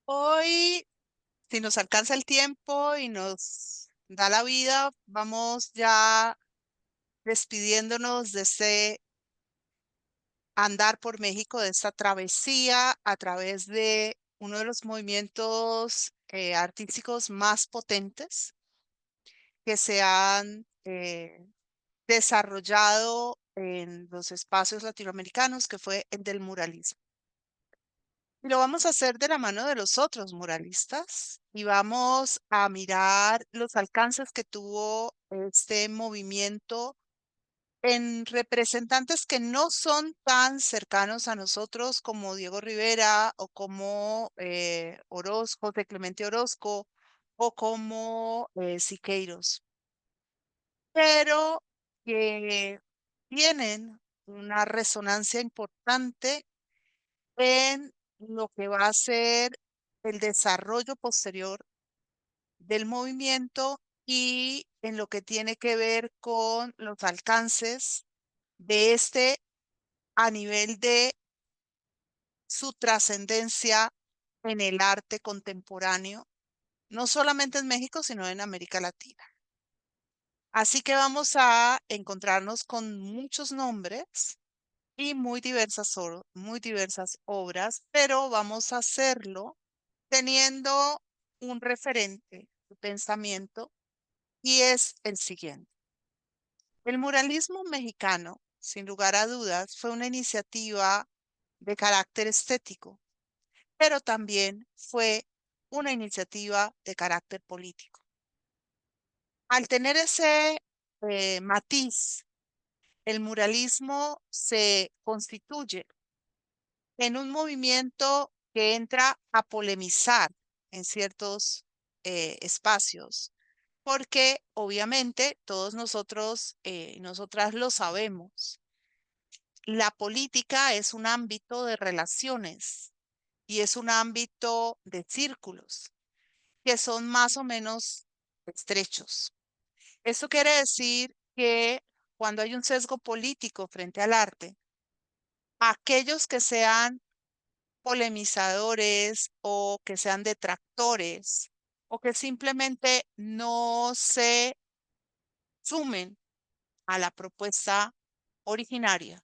Hoy, si nos alcanza el tiempo y nos da la vida, vamos ya despidiéndonos de ese andar por México, de esta travesía a través de uno de los movimientos artísticos más potentes que se han desarrollado en los espacios latinoamericanos, que fue el del muralismo. Y lo vamos a hacer de la mano de los otros muralistas y vamos a mirar los alcances que tuvo este movimiento en representantes que no son tan cercanos a nosotros como Diego Rivera o como Orozco, de Clemente Orozco o como Siqueiros, pero que tienen una resonancia importante en lo que va a ser el desarrollo posterior del movimiento y en lo que tiene que ver con los alcances de este a nivel de su trascendencia en el arte contemporáneo, no solamente en México, sino en América Latina. Así que vamos a encontrarnos con muchos nombres y muy diversas obras, pero vamos a hacerlo teniendo un referente de pensamiento y es el siguiente. El muralismo mexicano, sin lugar a dudas, fue una iniciativa de carácter estético, pero también fue una iniciativa de carácter político. Al tener ese matiz, el muralismo se constituye en un movimiento que entra a polemizar en ciertos espacios, porque obviamente todos nosotros, nosotras lo sabemos, la política es un ámbito de relaciones y es un ámbito de círculos que son más o menos estrechos. Eso quiere decir que cuando hay un sesgo político frente al arte, aquellos que sean polemizadores o que sean detractores o que simplemente no se sumen a la propuesta originaria,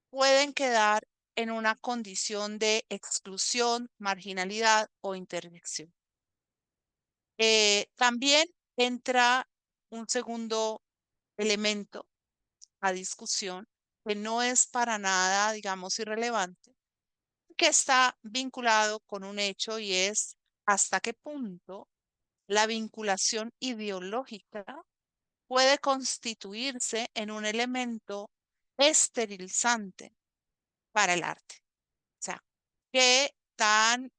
pueden quedar en una condición de exclusión, marginalidad o interdicción. También entra un segundo elemento a discusión que no es para nada, digamos, irrelevante, que está vinculado con un hecho y es hasta qué punto la vinculación ideológica puede constituirse en un elemento esterilizante para el arte. O sea, qué tan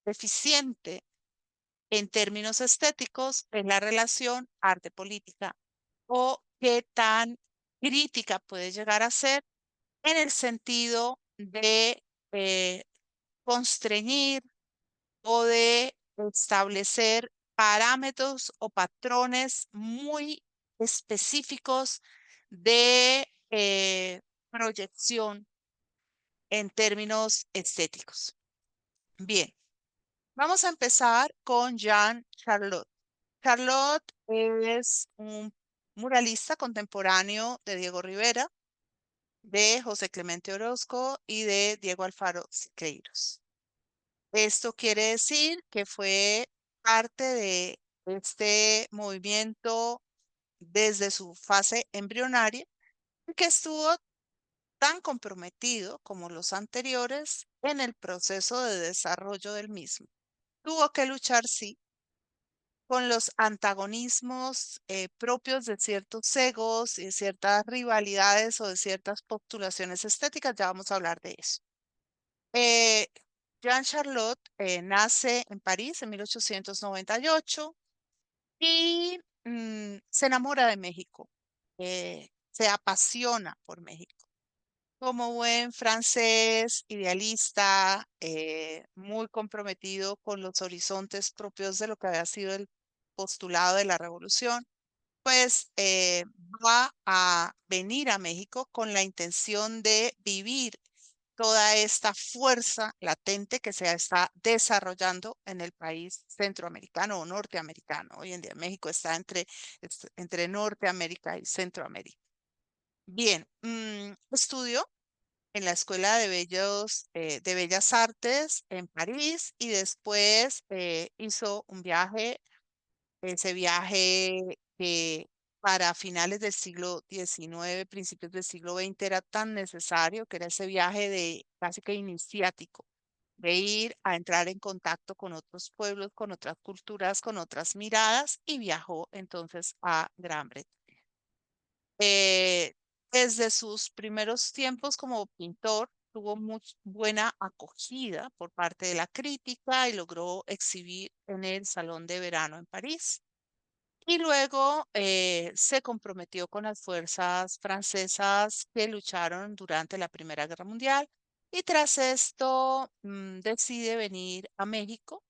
eficiente en términos estéticos es la relación arte-política o qué tan crítica puede llegar a ser en el sentido de eh, constreñir o de establecer parámetros o patrones muy específicos de proyección en términos estéticos. Bien, vamos a empezar con Jean Charlotte. Charlotte es un muralista contemporáneo de Diego Rivera, de José Clemente Orozco y de Diego Alfaro Siqueiros. Esto quiere decir que fue parte de este movimiento desde su fase embrionaria y que estuvo tan comprometido como los anteriores en el proceso de desarrollo del mismo. Tuvo que luchar, sí, con los antagonismos propios de ciertos egos y de ciertas rivalidades o de ciertas postulaciones estéticas. Ya vamos a hablar de eso. Eh, Jean Charlotte nace en París en 1898 y se enamora de México, se apasiona por México. Como buen francés, idealista, muy comprometido con los horizontes propios de lo que había sido el postulado de la revolución, pues va a venir a México con la intención de vivir toda esta fuerza latente que se está desarrollando en el país centroamericano o norteamericano. Hoy en día México está entre Norteamérica y Centroamérica. Bien, estudió en la Escuela de Bellas Artes en París y después hizo un viaje, ese viaje que para finales del siglo XIX, principios del siglo XX era tan necesario, que era ese viaje de casi que iniciático, de ir a entrar en contacto con otros pueblos, con otras culturas, con otras miradas, y viajó entonces a Gran Bretaña. Eh, Desde sus primeros tiempos como pintor, tuvo muy buena acogida por parte de la crítica y logró exhibir en el Salón de Verano en París. Y luego se comprometió con las fuerzas francesas que lucharon durante la Primera Guerra Mundial, y tras esto decide venir a México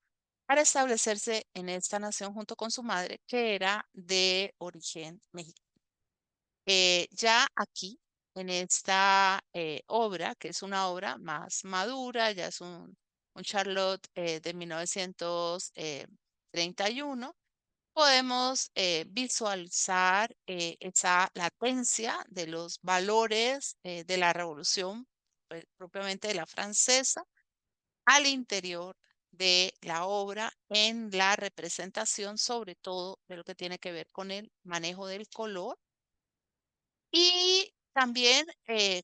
para establecerse en esta nación junto con su madre, que era de origen mexicano. Ya aquí, en esta obra, que es una obra más madura, ya es un Charlotte de 1931, podemos visualizar esa latencia de los valores de la revolución, propiamente de la francesa, al interior de la obra, en la representación, sobre todo de lo que tiene que ver con el manejo del color, y también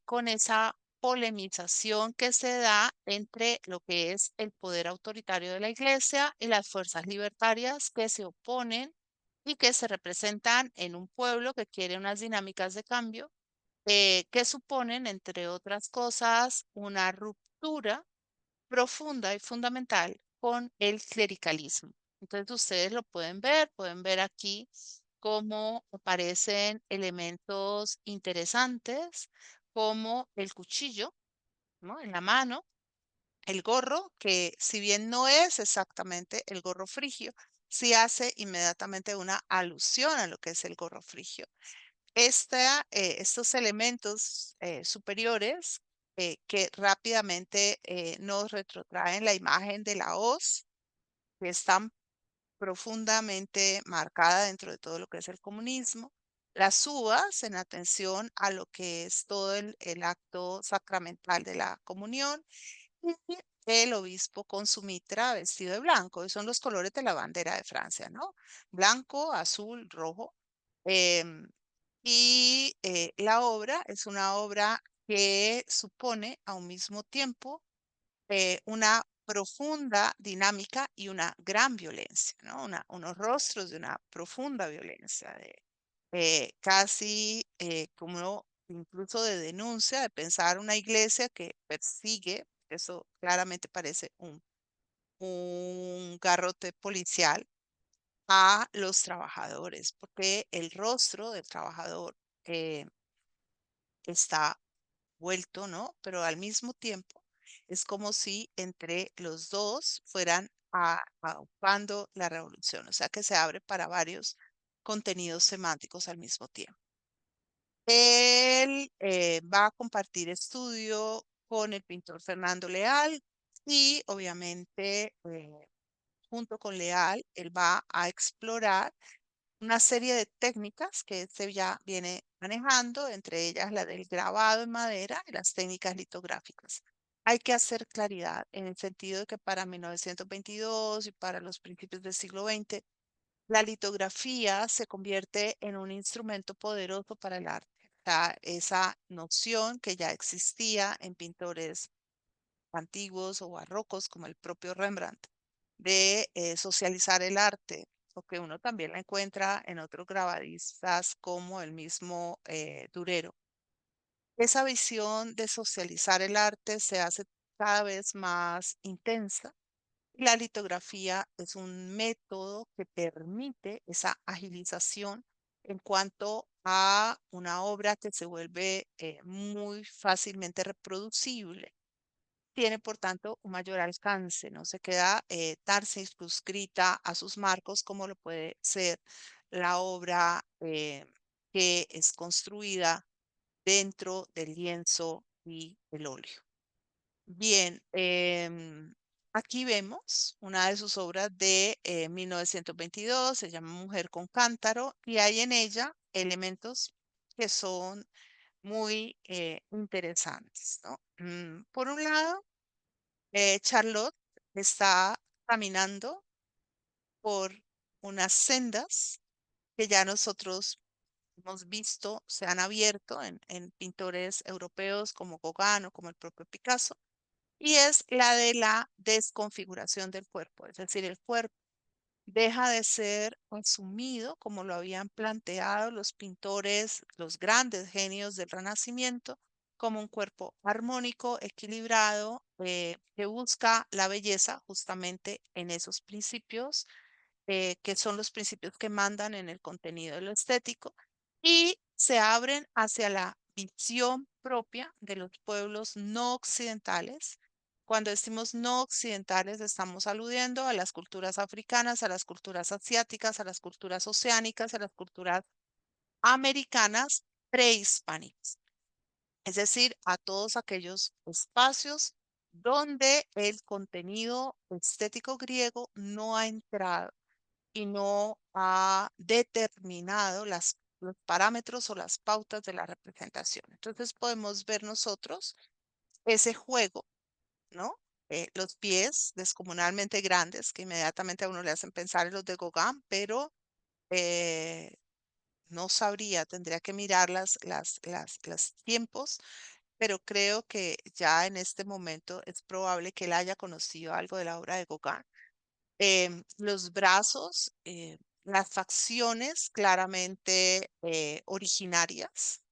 con esa polemización que se da entre lo que es el poder autoritario de la iglesia y las fuerzas libertarias que se oponen y que se representan en un pueblo que quiere unas dinámicas de cambio que suponen, entre otras cosas, una ruptura profunda y fundamental con el clericalismo. Entonces ustedes lo pueden ver aquí cómo aparecen elementos interesantes como el cuchillo, ¿no? En la mano, el gorro, que si bien no es exactamente el gorro frigio, sí hace inmediatamente una alusión a lo que es el gorro frigio. Estos elementos superiores que rápidamente nos retrotraen la imagen de la hoz, que es tan profundamente marcada dentro de todo lo que es el comunismo, las uvas en atención a lo que es todo el acto sacramental de la comunión, y el obispo con su mitra vestido de blanco, y son los colores de la bandera de Francia, ¿no? Blanco, azul, rojo. Em, la obra es una obra que supone a un mismo tiempo una profunda dinámica y una gran violencia, ¿no? Unos rostros de una profunda violencia, casi como incluso de denuncia, de pensar una iglesia que persigue, eso claramente parece un garrote policial, a los trabajadores, porque el rostro del trabajador eh, está vuelto, ¿no? Pero al mismo tiempo es como si entre los dos fueran aupando la revolución, o sea que se abre para varios contenidos semánticos al mismo tiempo. Él va a compartir estudio con el pintor Fernando Leal, y obviamente junto con Leal, él va a explorar una serie de técnicas que se ya viene manejando, entre ellas la del grabado en madera y las técnicas litográficas. Hay que hacer claridad en el sentido de que para 1922 y para los principios del siglo XX, la litografía se convierte en un instrumento poderoso para el arte. O sea, esa noción que ya existía en pintores antiguos o barrocos como el propio Rembrandt, de socializar el arte, o que uno también la encuentra en otros grabadistas como el mismo Durero. Esa visión de socializar el arte se hace cada vez más intensa. La litografía es un método que permite esa agilización en cuanto a una obra que se vuelve muy fácilmente reproducible. Tiene, por tanto, un mayor alcance, no se queda tan circunscrita a sus marcos como lo puede ser la obra que es construida dentro del lienzo y el óleo. Bien, aquí vemos una de sus obras de 1922, se llama Mujer con cántaro, y hay en ella elementos que son muy interesantes, ¿no? Por un lado, Charlotte está caminando por unas sendas que ya nosotros hemos visto, se han abierto en pintores europeos como Gauguin o como el propio Picasso, y es la de la desconfiguración del cuerpo, es decir, el cuerpo deja de ser consumido como lo habían planteado los pintores, los grandes genios del Renacimiento, como un cuerpo armónico, equilibrado, que busca la belleza justamente en esos principios que son los principios que mandan en el contenido de lo estético, y se abren hacia la visión propia de los pueblos no occidentales. Cuando decimos no occidentales, estamos aludiendo a las culturas africanas, a las culturas asiáticas, a las culturas oceánicas, a las culturas americanas prehispánicas, es decir, a todos aquellos espacios donde el contenido estético griego no ha entrado y no ha determinado los parámetros o las pautas de la representación. Entonces podemos ver nosotros ese juego, ¿no? Los pies descomunalmente grandes que inmediatamente a uno le hacen pensar en los de Gauguin, pero eh, no sabría, tendría que mirar los tiempos, pero creo que ya en este momento es probable que él haya conocido algo de la obra de Gauguin. Los brazos, las facciones claramente originarias,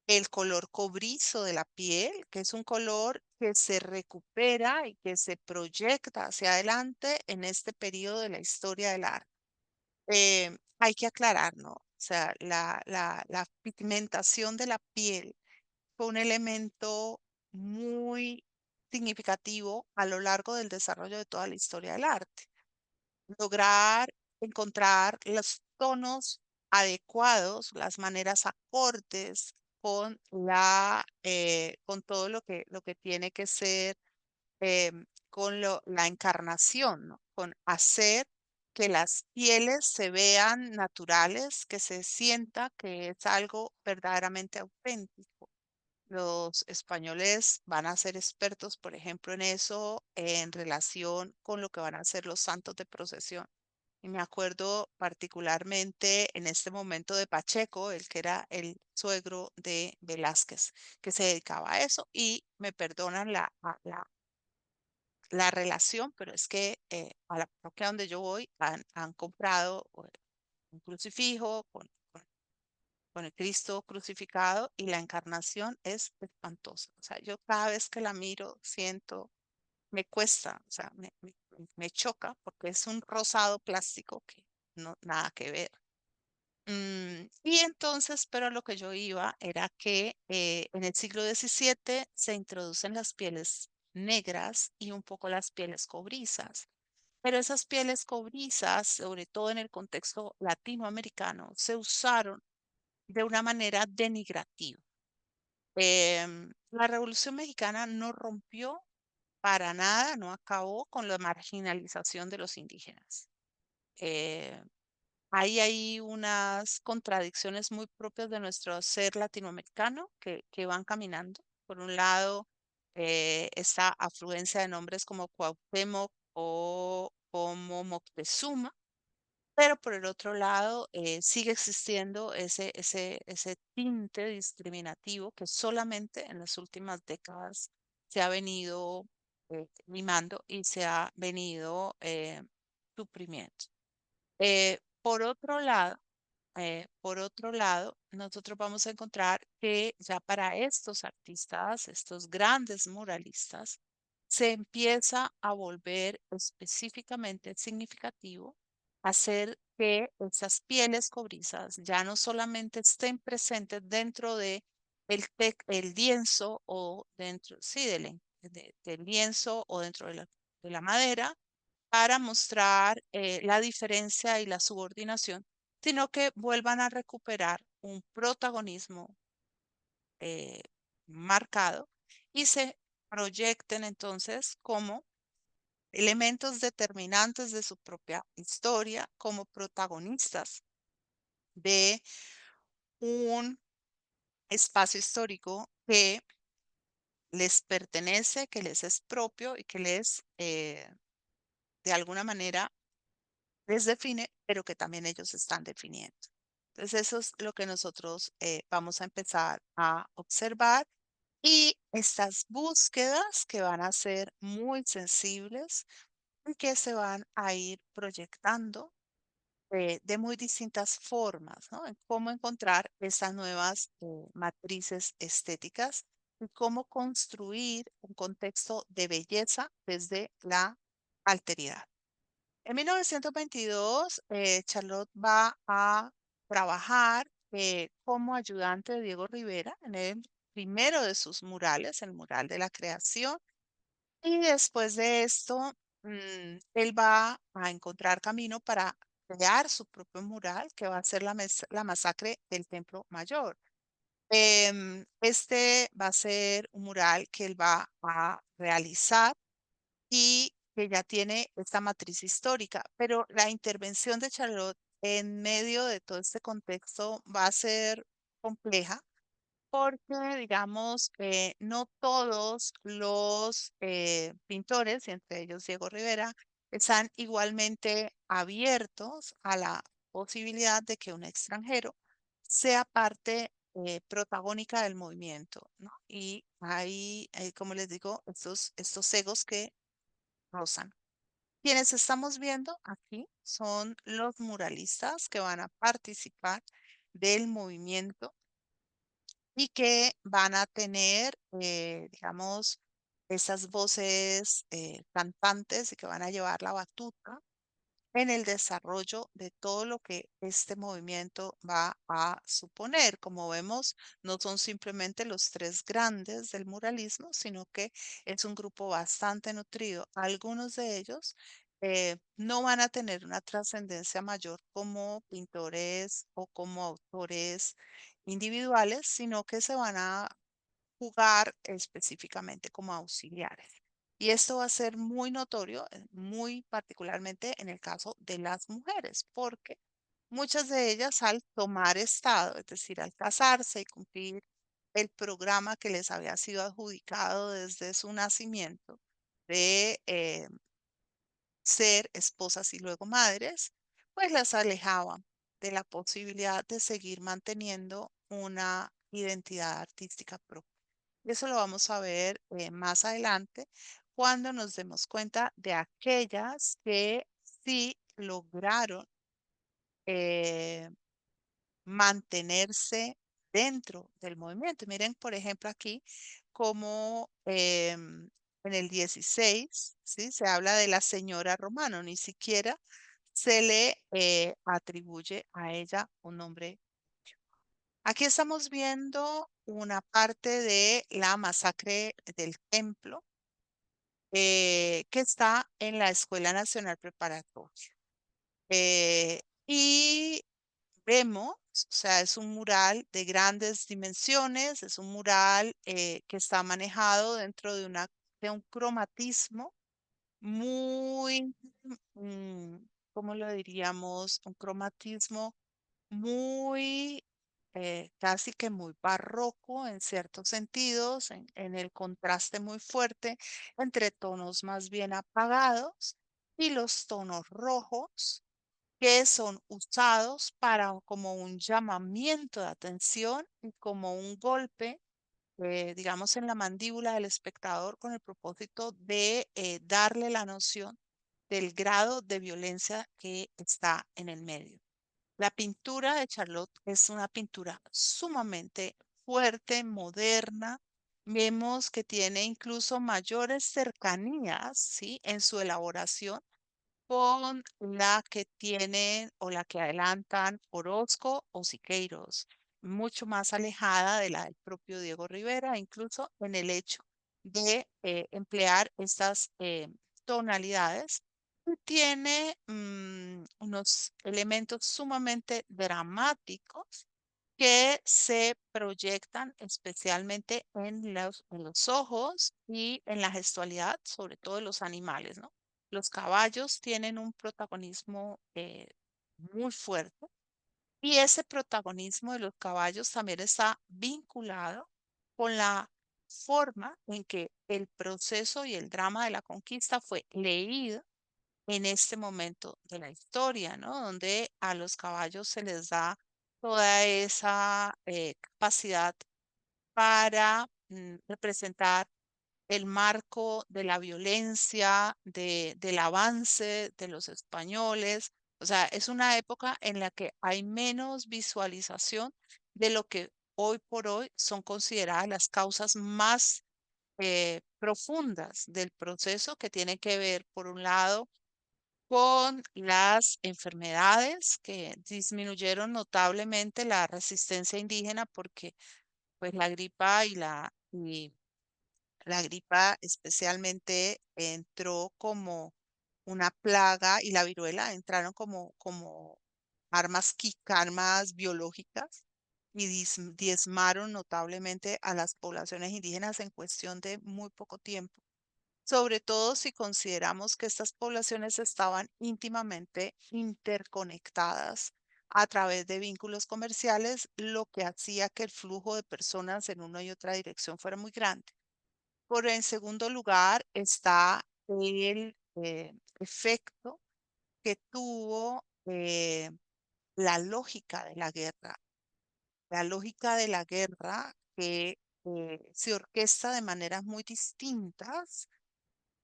el color cobrizo de la piel, que es un color que se recupera y que se proyecta hacia adelante en este periodo de la historia del arte. Hay que aclarar, ¿no? O sea, la pigmentación de la piel fue un elemento muy significativo a lo largo del desarrollo de toda la historia del arte. Lograr encontrar los tonos adecuados, las maneras acordes con con todo lo que tiene que ser, la encarnación, ¿no? Con hacer que las pieles se vean naturales, que se sienta que es algo verdaderamente auténtico. Los españoles van a ser expertos, por ejemplo, en eso en relación con lo que van a ser los santos de procesión. Y me acuerdo particularmente en este momento de Pacheco, el que era el suegro de Velázquez, que se dedicaba a eso. Y me perdonan la relación, pero es que a la parroquia donde yo voy han comprado un crucifijo con el Cristo crucificado, y la encarnación es espantosa. O sea, yo cada vez que la miro siento, me cuesta, o sea, me choca porque es un rosado plástico que no, nada que ver. Y entonces, pero lo que yo iba era que en el siglo XVII se introducen las pieles negras y un poco las pieles cobrizas. Pero esas pieles cobrizas, sobre todo en el contexto latinoamericano, se usaron de una manera denigrativa. La Revolución Mexicana no rompió para nada, no acabó con la marginalización de los indígenas. Eh, Hay ahí unas contradicciones muy propias de nuestro ser latinoamericano que van caminando. Por un lado, esta afluencia de nombres como Cuauhtémoc o como Moctezuma, pero por el otro lado, sigue existiendo ese tinte discriminativo que solamente en las últimas décadas se ha venido mimando y se ha venido suprimiendo. Por otro lado, nosotros vamos a encontrar que ya para estos artistas, estos grandes muralistas, se empieza a volver específicamente significativo hacer que esas pieles cobrizas ya no solamente estén presentes dentro de el lienzo o dentro, sí, del lienzo o dentro de la madera, para mostrar la diferencia y la subordinación, sino que vuelvan a recuperar un protagonismo eh, marcado y se proyecten entonces como elementos determinantes de su propia historia, como protagonistas de un espacio histórico que les pertenece, que les es propio y que les, de alguna manera, les define, pero que también ellos están definiendo. Entonces, eso es lo que nosotros vamos a empezar a observar y estas búsquedas que van a ser muy sensibles y que se van a ir proyectando de muy distintas formas, ¿no? En cómo encontrar esas nuevas matrices estéticas y cómo construir un contexto de belleza desde la alteridad. En 1922, Charlotte va a trabajar como ayudante de Diego Rivera en el primero de sus murales, el mural de la creación. Y después de esto, él va a encontrar camino para crear su propio mural, que va a ser la masacre del Templo Mayor. Este va a ser un mural que él va a realizar y que ya tiene esta matriz histórica, pero la intervención de Charlotte en medio de todo este contexto va a ser compleja porque, digamos, no todos los pintores, y entre ellos Diego Rivera, están igualmente abiertos a la posibilidad de que un extranjero sea parte protagónica del movimiento, ¿no? Y hay, como les digo, estos egos que rozan. Quienes estamos viendo aquí son los muralistas que van a participar del movimiento y que van a tener, digamos, esas voces cantantes y que van a llevar la batuta en el desarrollo de todo lo que este movimiento va a suponer. Como vemos, no son simplemente los tres grandes del muralismo, sino que es un grupo bastante nutrido. Algunos de ellos no van a tener una trascendencia mayor como pintores o como autores individuales, sino que se van a jugar específicamente como auxiliares. Y esto va a ser muy notorio, muy particularmente en el caso de las mujeres, porque muchas de ellas al tomar estado, es decir, al casarse y cumplir el programa que les había sido adjudicado desde su nacimiento de ser esposas y luego madres, pues las alejaban de la posibilidad de seguir manteniendo una identidad artística propia. Y eso lo vamos a ver más adelante cuando nos demos cuenta de aquellas que sí lograron eh, mantenerse dentro del movimiento. Miren, por ejemplo, aquí como en el 16, ¿sí? Se habla de la señora Romano, ni siquiera se le atribuye a ella un nombre. Aquí estamos viendo una parte de la masacre del templo que está en la Escuela Nacional Preparatoria. Y vemos, o sea, es un mural de grandes dimensiones, es un mural que está manejado dentro de de un cromatismo muy, mm, ¿cómo lo diríamos? Un cromatismo muy, casi que muy barroco en ciertos sentidos, en el contraste muy fuerte entre tonos más bien apagados y los tonos rojos que son usados para como un llamamiento de atención y como un golpe, digamos, en la mandíbula del espectador con el propósito de darle la noción del grado de violencia que está en el medio. La pintura de Charlotte es una pintura sumamente fuerte, moderna. Vemos que tiene incluso mayores cercanías, ¿sí? En su elaboración con la que tienen o la que adelantan Orozco o Siqueiros, mucho más alejada de la del propio Diego Rivera, incluso en el hecho de emplear estas tonalidades. Y tiene unos elementos sumamente dramáticos que se proyectan especialmente en los ojos y en la gestualidad, sobre todo de los animales, ¿no? Los caballos tienen un protagonismo muy fuerte y ese protagonismo de los caballos también está vinculado con la forma en que el proceso y el drama de la conquista fue leído en este momento de la historia, ¿no? Donde a los caballos se les da toda esa capacidad para representar el marco de la violencia, del avance de los españoles. O sea, es una época en la que hay menos visualización de lo que hoy por hoy son consideradas las causas más profundas del proceso que tiene que ver, por un lado, con las enfermedades que disminuyeron notablemente la resistencia indígena porque pues la gripa especialmente entró como una plaga y la viruela entraron como armas biológicas y diezmaron notablemente a las poblaciones indígenas en cuestión de muy poco tiempo, sobre todo si consideramos que estas poblaciones estaban íntimamente interconectadas a través de vínculos comerciales, lo que hacía que el flujo de personas en una y otra dirección fuera muy grande. Por en segundo lugar está el efecto que tuvo la lógica de la guerra. La lógica de la guerra que se orquesta de maneras muy distintas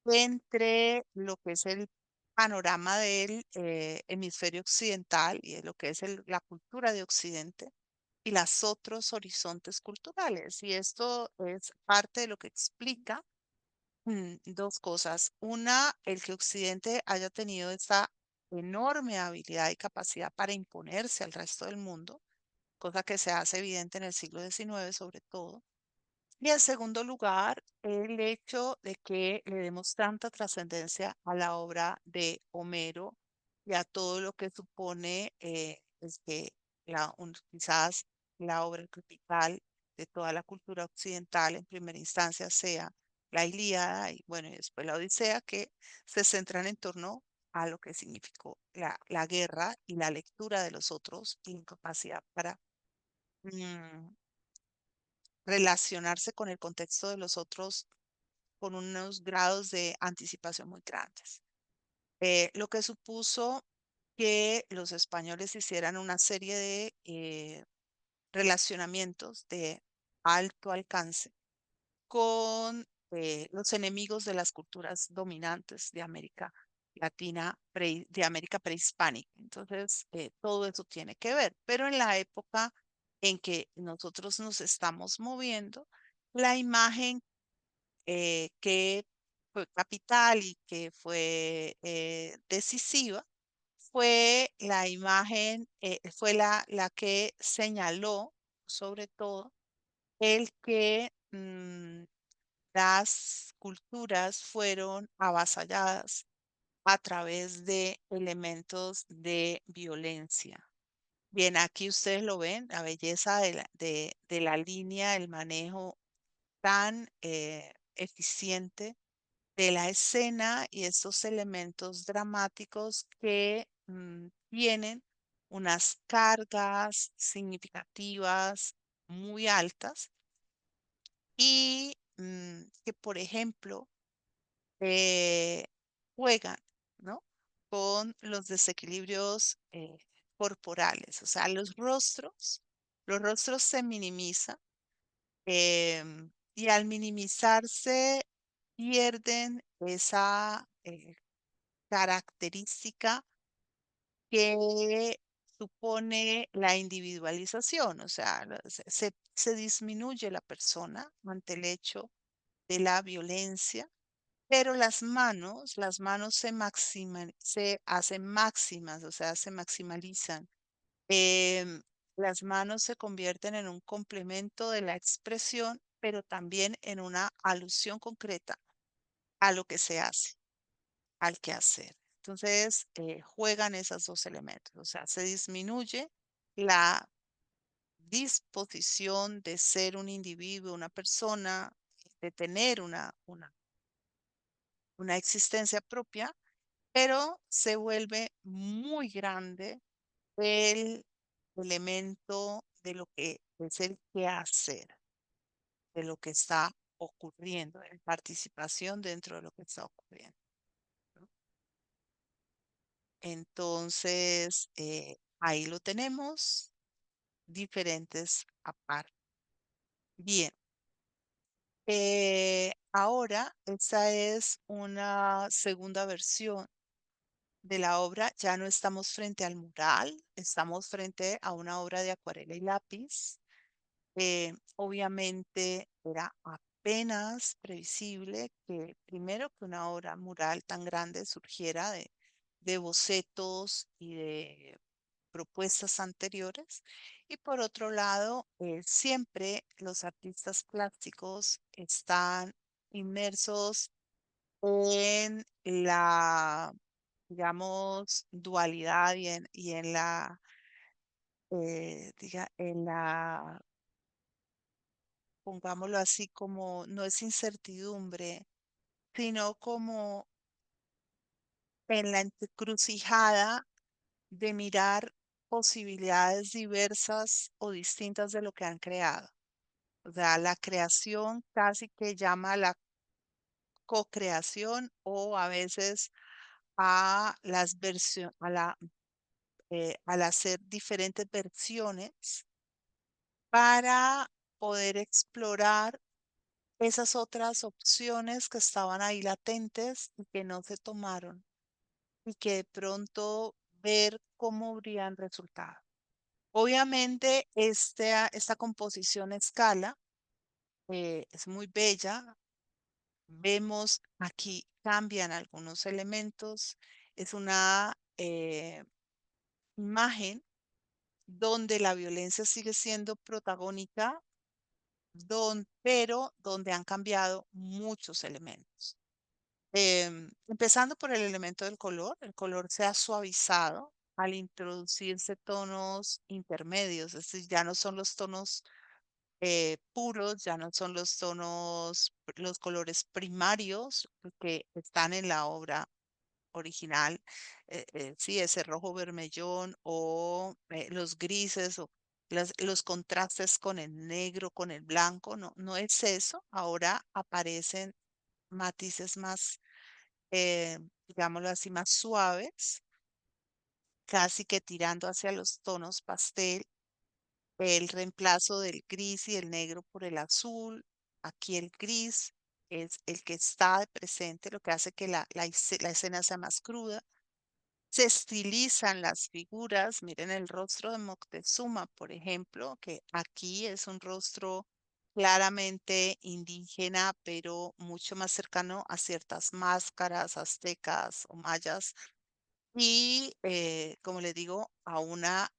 entre lo que es el panorama del hemisferio occidental y de lo que es la cultura de Occidente y los otros horizontes culturales. Y esto es parte de lo que explica dos cosas. Una, el que Occidente haya tenido esta enorme habilidad y capacidad para imponerse al resto del mundo, cosa que se hace evidente en el siglo XIX sobre todo. Y en segundo lugar, el hecho de que le demos tanta trascendencia a la obra de Homero y a todo lo que supone es que quizás la obra capital de toda la cultura occidental en primera instancia sea la Ilíada y bueno, y después la Odisea, que se centran en torno a lo que significó la guerra y la lectura de los otros y la incapacidad para mm, relacionarse con el contexto de los otros con unos grados de anticipación muy grandes. Lo que supuso que los españoles hicieran una serie de relacionamientos de alto alcance con los enemigos de las culturas dominantes de América Latina, de América prehispánica. Entonces, todo eso tiene que ver. Pero en la época en que nosotros nos estamos moviendo, la imagen que fue capital y que fue decisiva fue la imagen, fue la que señaló sobre todo el que las culturas fueron avasalladas a través de elementos de violencia. Bien, aquí ustedes lo ven, la belleza de la línea, el manejo tan eficiente de la escena y estos elementos dramáticos que tienen unas cargas significativas muy altas y que, por ejemplo, eh, juegan, ¿no? Con los desequilibrios corporales, o sea, los rostros se minimizan y al minimizarse pierden esa característica que supone la individualización, o sea, se disminuye la persona ante el hecho de la violencia, pero las manos se hacen máximas, o sea, se maximalizan. Em, las manos se convierten en un complemento de la expresión, pero también en una alusión concreta a lo que se hace, al quehacer. Entonces, juegan esos dos elementos, o sea, se disminuye la disposición de ser un individuo, una persona, de tener una existencia propia, pero se vuelve muy grande el elemento de lo que es el quehacer, de lo que está ocurriendo, en participación dentro de lo que está ocurriendo, ¿no? Entonces, ahí lo tenemos, diferentes aparte. Bien, ahora esta es una segunda versión de la obra. Ya no estamos frente al mural, estamos frente a una obra de acuarela y lápiz. Obviamente era apenas previsible que primero que una obra mural tan grande surgiera de bocetos y de propuestas anteriores. Y por otro lado, siempre los artistas plásticos están inmersos en la, digamos, dualidad y en la, en la, pongámoslo así, como no es incertidumbre, sino como en la encrucijada de mirar posibilidades diversas o distintas de lo que han creado. O sea, la creación casi que llama a la co-creación o a veces a las versiones, al hacer diferentes versiones para poder explorar esas otras opciones que estaban ahí latentes y que no se tomaron y que de pronto ver cómo habrían resultado. Obviamente, esta composición a escala es muy bella. Vemos aquí cambian algunos elementos. Es una imagen donde la violencia sigue siendo protagónica, pero donde han cambiado muchos elementos. Empezando por el elemento del color, el color se ha suavizado al introducirse tonos intermedios, es decir, ya no son los tonos puros, ya no son los tonos, los colores primarios que están en la obra original, sí, ese rojo vermellón o los grises o los contrastes con el negro, con el blanco, no, no es eso. Ahora aparecen matices más, digámoslo así, más suaves, casi que tirando hacia los tonos pastel, el reemplazo del gris y el negro por el azul. Aquí el gris es el que está de presente, lo que hace que la escena sea más cruda. Se estilizan las figuras. Miren el rostro de Moctezuma, por ejemplo, que aquí es un rostro claramente indígena, pero mucho más cercano a ciertas máscaras aztecas o mayas. Y, como les digo, a una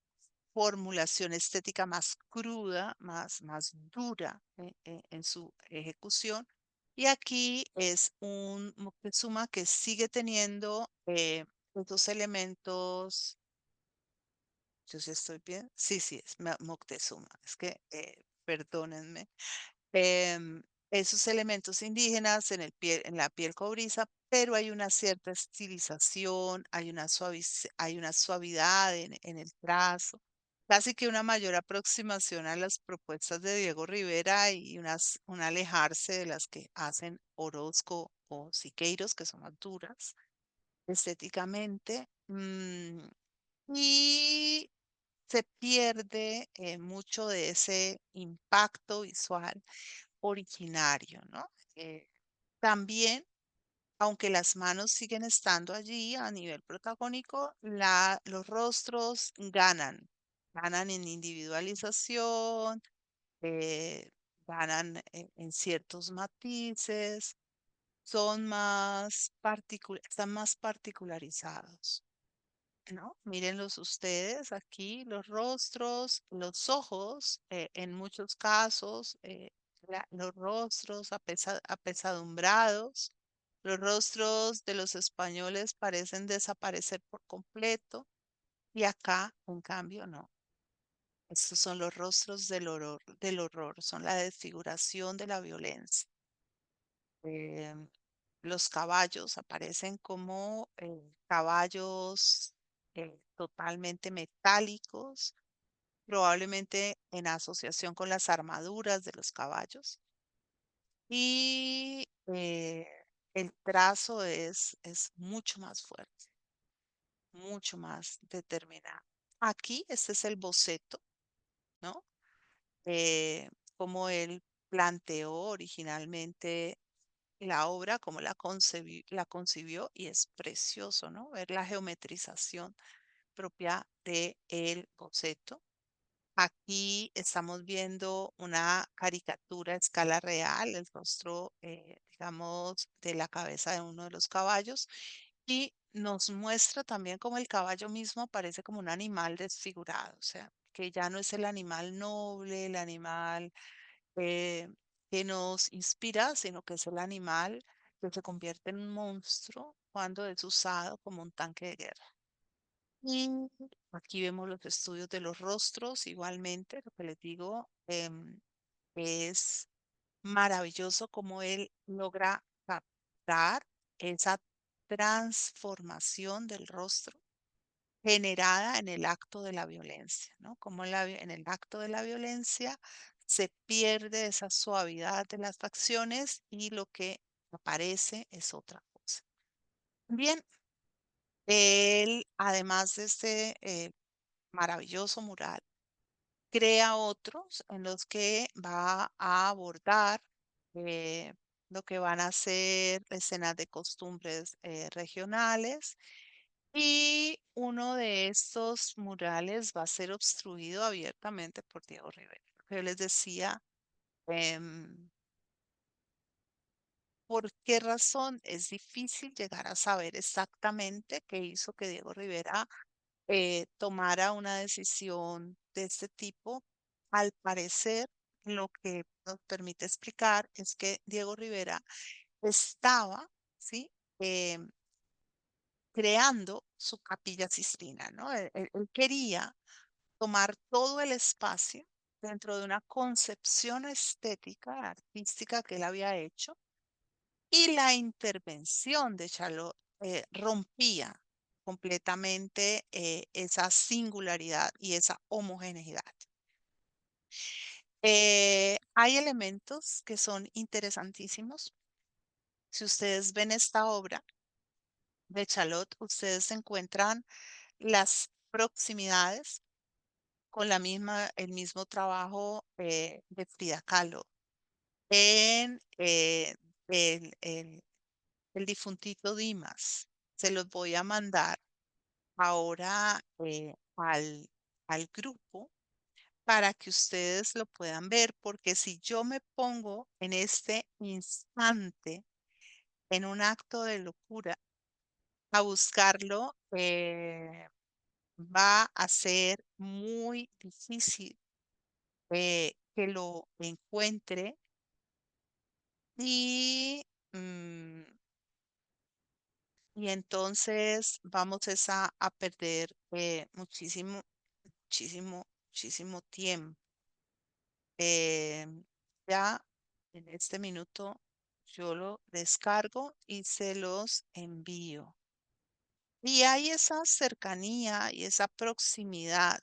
formulación estética más cruda, más dura en su ejecución. Y aquí es un Moctezuma que sigue teniendo estos elementos. Yo sí estoy bien. Sí, sí, es Moctezuma. Es que, perdónenme, em, esos elementos indígenas en la piel cobriza, pero hay una cierta estilización, hay una suavidad en el trazo, casi que una mayor aproximación a las propuestas de Diego Rivera y un alejarse de las que hacen Orozco o Siqueiros, que son más duras estéticamente. Y se pierde mucho de ese impacto visual originario, ¿no? También, aunque las manos siguen estando allí a nivel protagónico, los rostros ganan en individualización, eh, ganan en ciertos matices, están más particularizados. ¿No? Mírenlos ustedes aquí, los rostros, los ojos, en muchos casos, los rostros apesadumbrados, los rostros de los españoles parecen desaparecer por completo y acá, en cambio, no. Estos son los rostros del horror, son la desfiguración de la violencia. Eh, los caballos aparecen como caballos totalmente metálicos, probablemente en asociación con las armaduras de los caballos. Y el trazo es mucho más fuerte, mucho más determinado. Aquí, este es el boceto, ¿no? Eh, como él planteó originalmente la obra, como la concibió, y es precioso, ¿no? Ver la geometrización propia de el boceto. Aquí estamos viendo una caricatura a escala real, el rostro, digamos, de la cabeza de uno de los caballos, y nos muestra también cómo el caballo mismo parece como un animal desfigurado, o sea, que ya no es el animal noble, el animal eh, que nos inspira, sino que es el animal que se convierte en un monstruo cuando es usado como un tanque de guerra. Y aquí vemos los estudios de los rostros, igualmente, lo que les digo, es maravilloso cómo él logra captar esa transformación del rostro generada en el acto de la violencia, ¿no? Como en el acto de la violencia se pierde esa suavidad de las facciones y lo que aparece es otra cosa. Bien, él, además de este maravilloso mural, crea otros en los que va a abordar eh, lo que van a ser escenas de costumbres regionales, y uno de estos murales va a ser obstruido abiertamente por Diego Rivera. Yo les decía, em, ¿por qué razón es difícil llegar a saber exactamente qué hizo que Diego Rivera tomara una decisión de este tipo? Al parecer, lo que nos permite explicar es que Diego Rivera estaba, ¿sí? em, creando su Capilla Sistina, ¿no? Él quería tomar todo el espacio dentro de una concepción estética, artística que él había hecho, y la intervención de Charlotte rompía completamente esa singularidad y esa homogeneidad. Hay elementos que son interesantísimos. Si ustedes ven esta obra de Charlotte, ustedes encuentran las proximidades con el mismo trabajo de Frida Kahlo en el difuntito Dimas. Se los voy a mandar ahora al grupo para que ustedes lo puedan ver, porque si yo me pongo en este instante, en un acto de locura, a buscarlo, va a ser muy difícil que lo encuentre y, mm, y entonces vamos a perder muchísimo, muchísimo, muchísimo tiempo. Eh, ya en este minuto yo lo descargo y se los envío. Y hay esa cercanía y esa proximidad,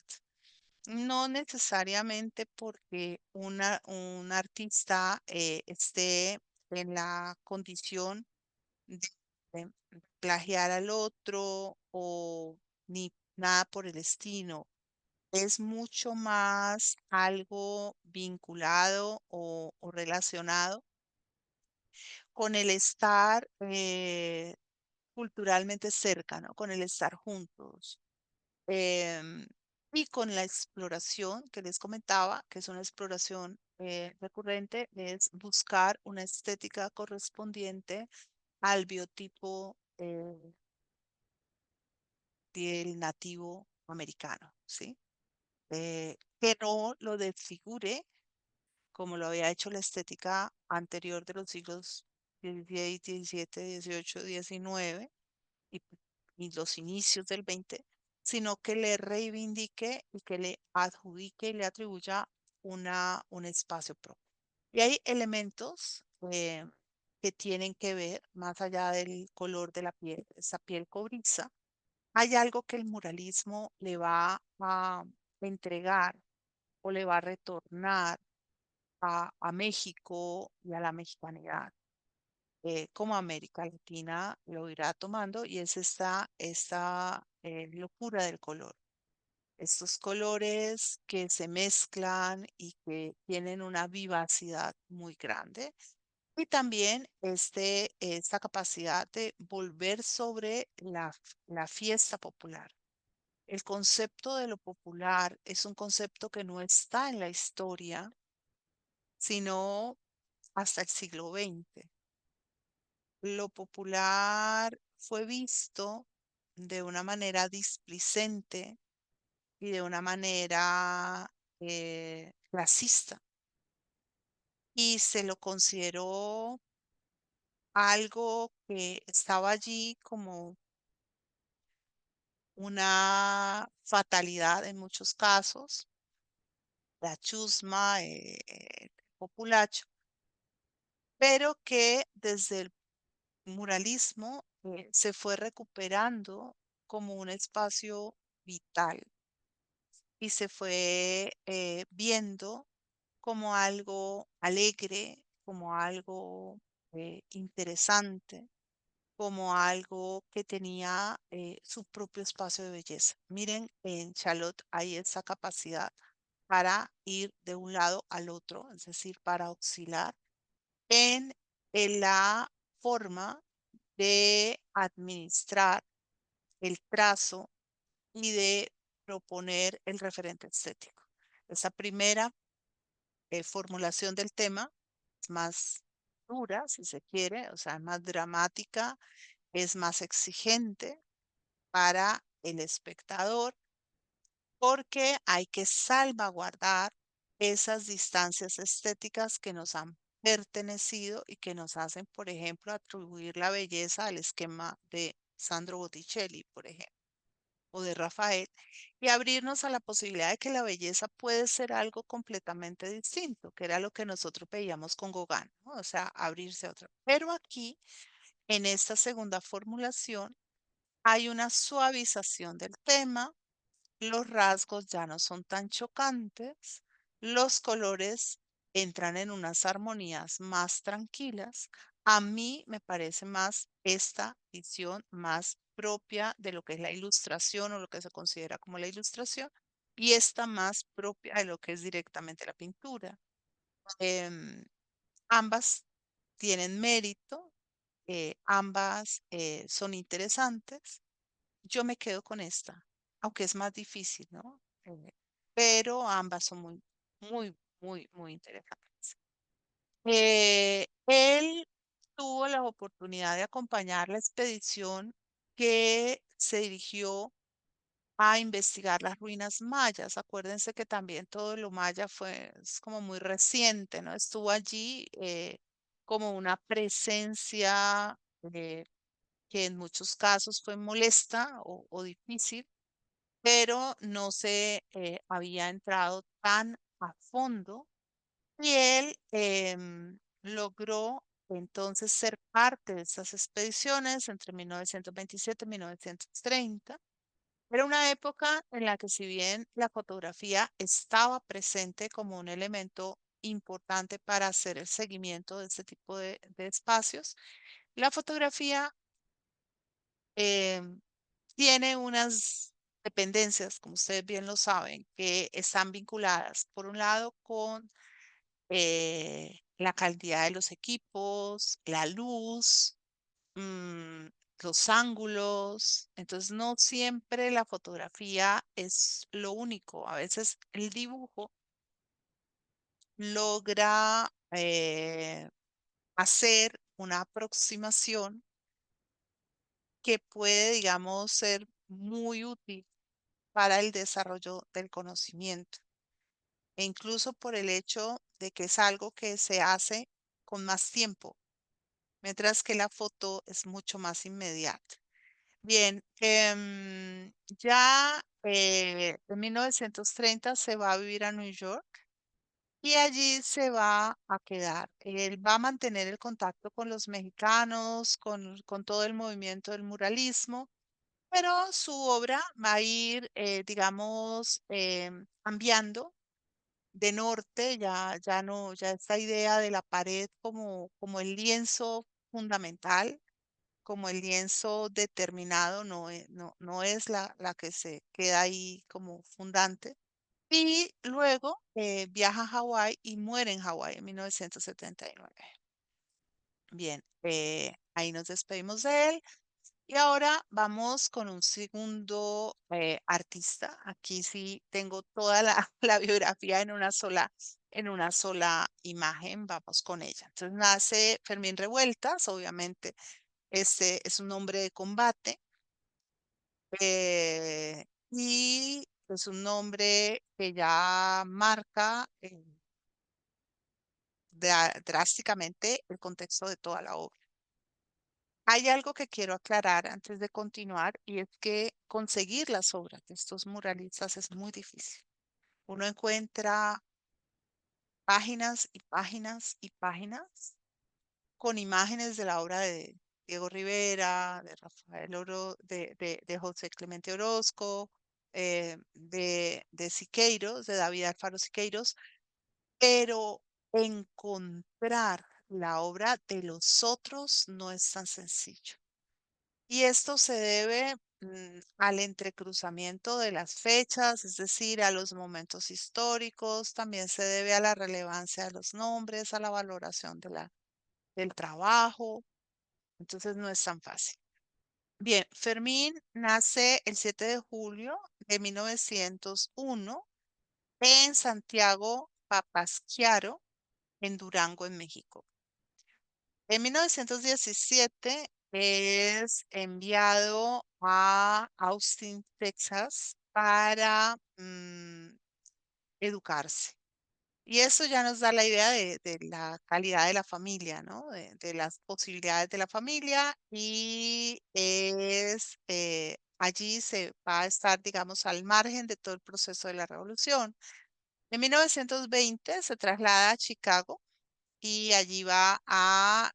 no necesariamente porque un artista esté en la condición de, de plagiar al otro o ni nada por el estilo. Es mucho más algo vinculado o relacionado con el estar culturalmente cerca, ¿no? Con el estar juntos. em, y con la exploración que les comentaba, que es una exploración recurrente, es buscar una estética correspondiente al biotipo del nativo americano, ¿sí? Que no lo desfigure como lo había hecho la estética anterior de los siglos XVI, XVII, XVIII, XIX y, y los inicios del XX, sino que le reivindique y que le adjudique y le atribuya un espacio propio. Y hay elementos que tienen que ver, más allá del color de la piel, esa piel cobriza, hay algo que el muralismo le va a entregar o le va a retornar a México y a la mexicanidad, como América Latina lo irá tomando, y es esta locura del color. Estos colores que se mezclan y que tienen una vivacidad muy grande. Y también esta capacidad de volver sobre la fiesta popular. El concepto de lo popular es un concepto que no está en la historia, sino hasta el siglo XX. Lo popular fue visto de una manera displicente y de una manera clasista, y se lo consideró algo que estaba allí como una fatalidad en muchos casos, la chusma, populacho, pero que desde el muralismo se fue recuperando como un espacio vital y se fue viendo como algo alegre, como algo interesante, como algo que tenía su propio espacio de belleza. Miren, en Charlotte hay esa capacidad para ir de un lado al otro, es decir, para oscilar en la forma de administrar el trazo y de proponer el referente estético. Esa primera formulación del tema es más dura, si se quiere, o sea, es más dramática, es más exigente para el espectador, porque hay que salvaguardar esas distancias estéticas que nos han pertenecido y que nos hacen, por ejemplo, atribuir la belleza al esquema de Sandro Botticelli, por ejemplo, o de Rafael, y abrirnos a la posibilidad de que la belleza puede ser algo completamente distinto, que era lo que nosotros veíamos con Gauguin, ¿no? O sea, abrirse a otra. Pero aquí, en esta segunda formulación, hay una suavización del tema, los rasgos ya no son tan chocantes, los colores entran en unas armonías más tranquilas. A mí me parece más esta visión más propia de lo que es la ilustración o lo que se considera como la ilustración, y esta más propia de lo que es directamente la pintura. Em, Ambas tienen mérito, ambas son interesantes. Yo me quedo con esta, aunque es más difícil, ¿no? Pero ambas son muy, muy, muy, muy interesantes. Él tuvo la oportunidad de acompañar la expedición que se dirigió a investigar las ruinas mayas. Acuérdense que también todo lo maya es como muy reciente, ¿no? Estuvo allí como una presencia que en muchos casos fue molesta o difícil, pero no se había entrado tan a fondo, y él logró entonces ser parte de esas expediciones entre 1927 y 1930. Era una época en la que, si bien la fotografía estaba presente como un elemento importante para hacer el seguimiento de este tipo de espacios, la fotografía em, tiene unas dependencias, como ustedes bien lo saben, que están vinculadas, por un lado, con la calidad de los equipos, la luz, mm, los ángulos. Entonces, no siempre la fotografía es lo único. A veces el dibujo logra hacer una aproximación que puede, digamos, ser muy útil para el desarrollo del conocimiento, e incluso por el hecho de que es algo que se hace con más tiempo, mientras que la foto es mucho más inmediata. Bien, ya en 1930 se va a vivir a New York y allí se va a quedar. Él va a mantener el contacto con los mexicanos, con todo el movimiento del muralismo, pero su obra va a ir, digamos, cambiando de norte, ya no, ya esta idea de la pared como el lienzo fundamental, como el lienzo determinado, no es la que se queda ahí como fundante. Y luego viaja a Hawái y muere en Hawái en 1979. Bien, ahí nos despedimos de él. Y ahora vamos con un segundo artista. Aquí sí tengo toda la, la biografía en una sola imagen. Vamos con ella. Entonces nace Fermín Revueltas, obviamente. Este es un hombre de combate y es un nombre que ya marca drásticamente el contexto de toda la obra. Hay algo que quiero aclarar antes de continuar y es que conseguir las obras de estos muralistas es muy difícil. Uno encuentra páginas y páginas y páginas con imágenes de la obra de Diego Rivera, de Rafael de José Clemente Orozco, de Siqueiros, de David Alfaro Siqueiros, pero encontrar la obra de los otros no es tan sencillo. Y esto se debe al entrecruzamiento de las fechas, es decir, a los momentos históricos, también se debe a la relevancia de los nombres, a la valoración del trabajo, entonces no es tan fácil. Bien, Fermín nace el 7 de julio de 1901 en Santiago Papasquiaro, en Durango, en México. En 1917 es enviado a Austin, Texas, para educarse. Y eso ya nos da la idea de la calidad de la familia, ¿no? De las posibilidades de la familia y allí se va a estar, digamos, al margen de todo el proceso de la revolución. En 1920 se traslada a Chicago y allí va a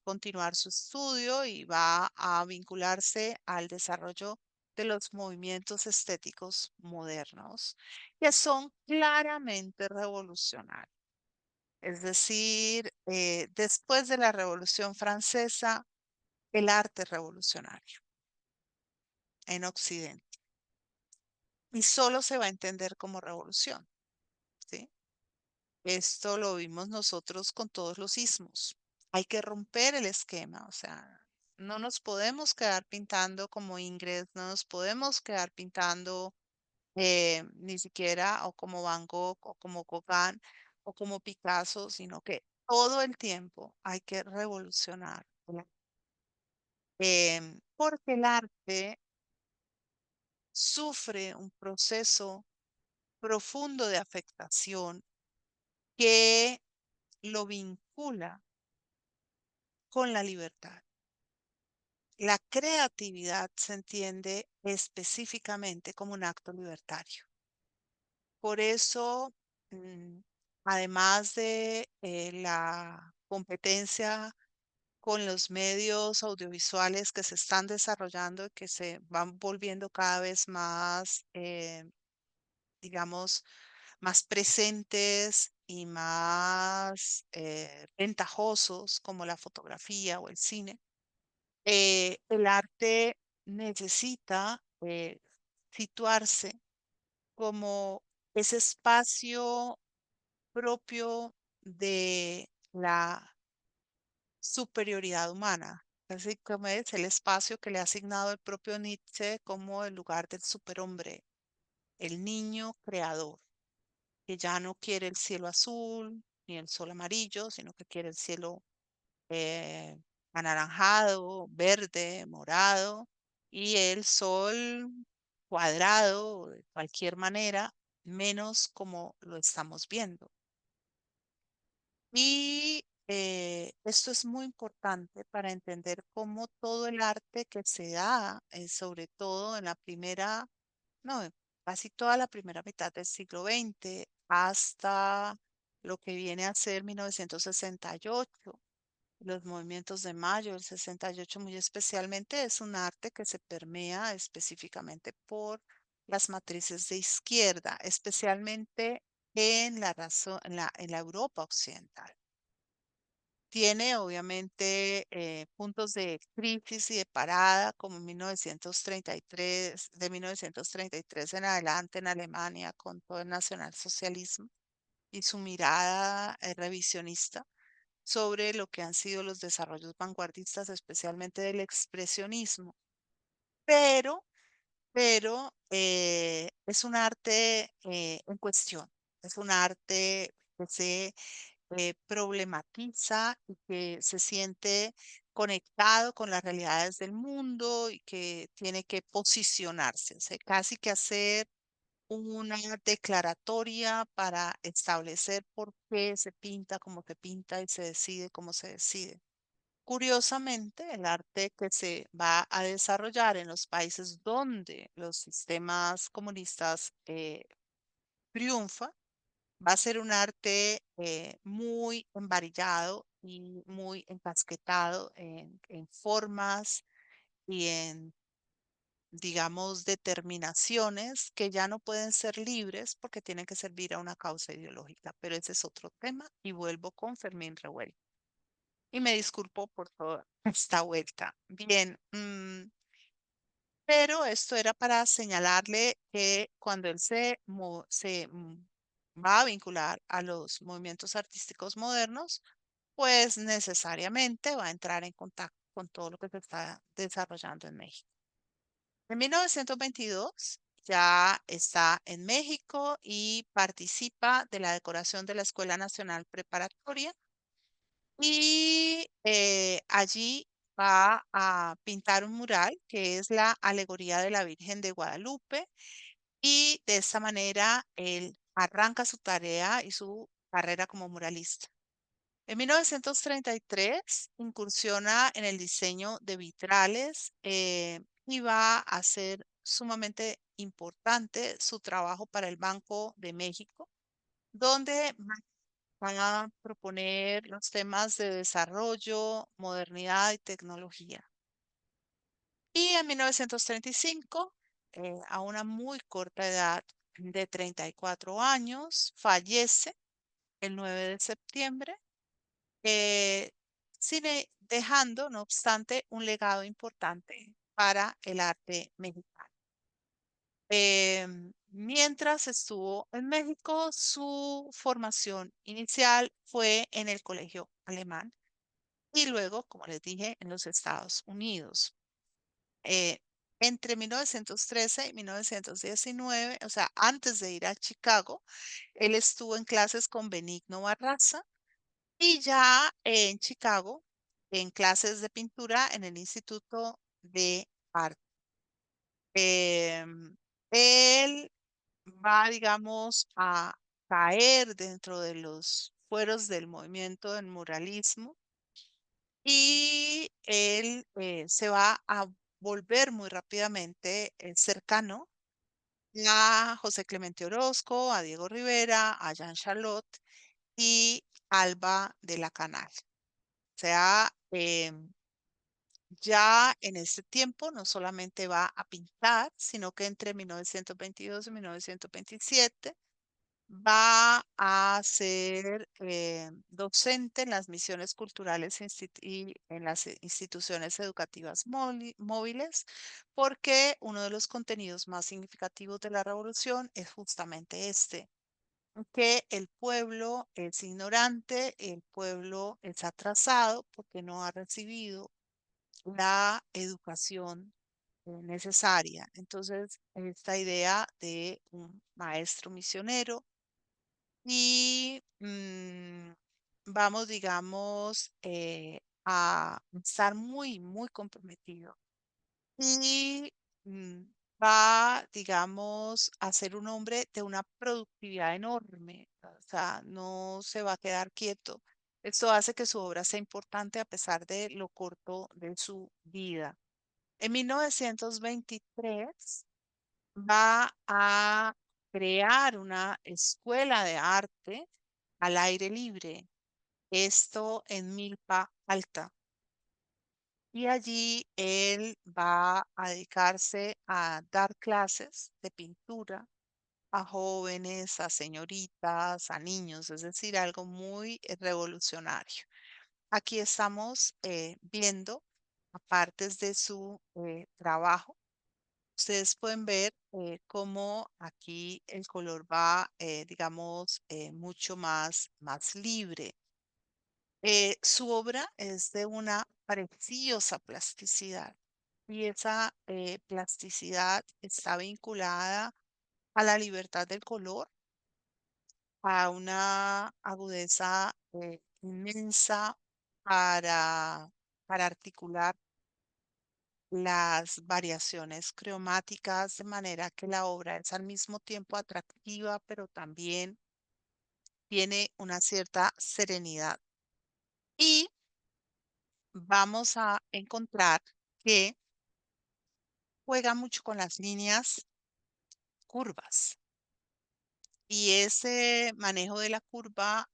continuar su estudio y va a vincularse al desarrollo de los movimientos estéticos modernos, que son claramente revolucionarios. Es decir, después de la Revolución Francesa, el arte es revolucionario en Occidente y solo se va a entender como revolución, ¿sí? Esto lo vimos nosotros con todos los ismos. Hay que romper el esquema, o sea, no nos podemos quedar pintando como Ingres, no nos podemos quedar pintando ni siquiera o como Van Gogh o como Gauguin o como Picasso, sino que todo el tiempo hay que revolucionar, ¿verdad? Porque el arte sufre un proceso profundo de afectación que lo vincula con la libertad. La creatividad se entiende específicamente como un acto libertario. Por eso, mm, además de la competencia con los medios audiovisuales que se están desarrollando y que se van volviendo cada vez más, digamos, más presentes y más ventajosos como la fotografía o el cine, el arte necesita situarse como ese espacio propio de la superioridad humana. Así como es el espacio que le ha asignado el propio Nietzsche como el lugar del superhombre, el niño creador, que ya no quiere el cielo azul ni el sol amarillo, sino que quiere el cielo eh, anaranjado, verde, morado, y el sol cuadrado de cualquier manera, menos como lo estamos viendo. Y esto es muy importante para entender cómo todo el arte que se da, sobre todo en la primera, no, casi toda la primera mitad del siglo XX hasta lo que viene a ser 1968, los movimientos de mayo del 68 muy especialmente, es un arte que se permea específicamente por las matrices de izquierda, especialmente en en la Europa occidental. Tiene obviamente puntos de crisis y de parada, como en 1933, de 1933 en adelante en Alemania, con todo el nacionalsocialismo y su mirada revisionista sobre lo que han sido los desarrollos vanguardistas, especialmente del expresionismo. Pero, pero es un arte en cuestión, es un arte que se problematiza y que se siente conectado con las realidades del mundo y que tiene que posicionarse, o sea, casi que hacer una declaratoria para establecer por qué se pinta como se pinta y se decide como se decide. Curiosamente, el arte que se va a desarrollar en los países donde los sistemas comunistas triunfan, va a ser un arte muy embarillado y muy encasquetado en formas y en, digamos, determinaciones que ya no pueden ser libres porque tienen que servir a una causa ideológica. Pero ese es otro tema y vuelvo con Fermín Revuelta. Y me disculpo por toda esta vuelta. Bien, pero esto era para señalarle que cuando él va a vincular a los movimientos artísticos modernos, pues necesariamente va a entrar en contacto con todo lo que se está desarrollando en México. En 1922 ya está en México y participa de la decoración de la Escuela Nacional Preparatoria y allí va a pintar un mural que es la alegoría de la Virgen de Guadalupe y de esta manera él arranca su tarea y su carrera como muralista. En 1933 incursiona en el diseño de vitrales y va a ser sumamente importante su trabajo para el Banco de México, donde van a proponer los temas de desarrollo, modernidad y tecnología. Y en 1935, a una muy corta edad de 34 años, fallece el 9 de septiembre, eh, dejando, no obstante, un legado importante para el arte mexicano. Mientras estuvo en México, su formación inicial fue en el Colegio Alemán y luego, como les dije, en los Estados Unidos. Eh, entre 1913 y 1919, o sea, antes de ir a Chicago, él estuvo en clases con Benigno Barraza y ya en Chicago, en clases de pintura en el Instituto de Arte. Él va, digamos, a caer dentro de los fueros del movimiento del muralismo y él se va a volver muy rápidamente cercano a José Clemente Orozco, a Diego Rivera, a Jean Charlotte y Alba de la Canal. O sea, ya en este tiempo no solamente va a pintar, sino que entre 1922 y 1927 va a ser docente en las misiones culturales y en las instituciones educativas móviles, porque uno de los contenidos más significativos de la revolución es justamente este, que el pueblo es ignorante, el pueblo es atrasado porque no ha recibido la educación necesaria. Entonces, esta idea de un maestro misionero y vamos, digamos, a estar muy, muy comprometido. Y mm, va, digamos, a ser un hombre de una productividad enorme. O sea, no se va a quedar quieto. Esto hace que su obra sea importante a pesar de lo corto de su vida. En 1923 va a crear una escuela de arte al aire libre, esto en Milpa Alta. Y allí él va a dedicarse a dar clases de pintura a jóvenes, a señoritas, a niños, es decir, algo muy revolucionario. Aquí estamos viendo partes de su trabajo. Ustedes pueden ver cómo aquí el color va, digamos, mucho más libre. Su obra es de una preciosa plasticidad y esa plasticidad está vinculada a la libertad del color, a una agudeza inmensa para, para articular las variaciones cromáticas, de manera que la obra es al mismo tiempo atractiva, pero también tiene una cierta serenidad. Y vamos a encontrar que juega mucho con las líneas curvas y ese manejo de la curva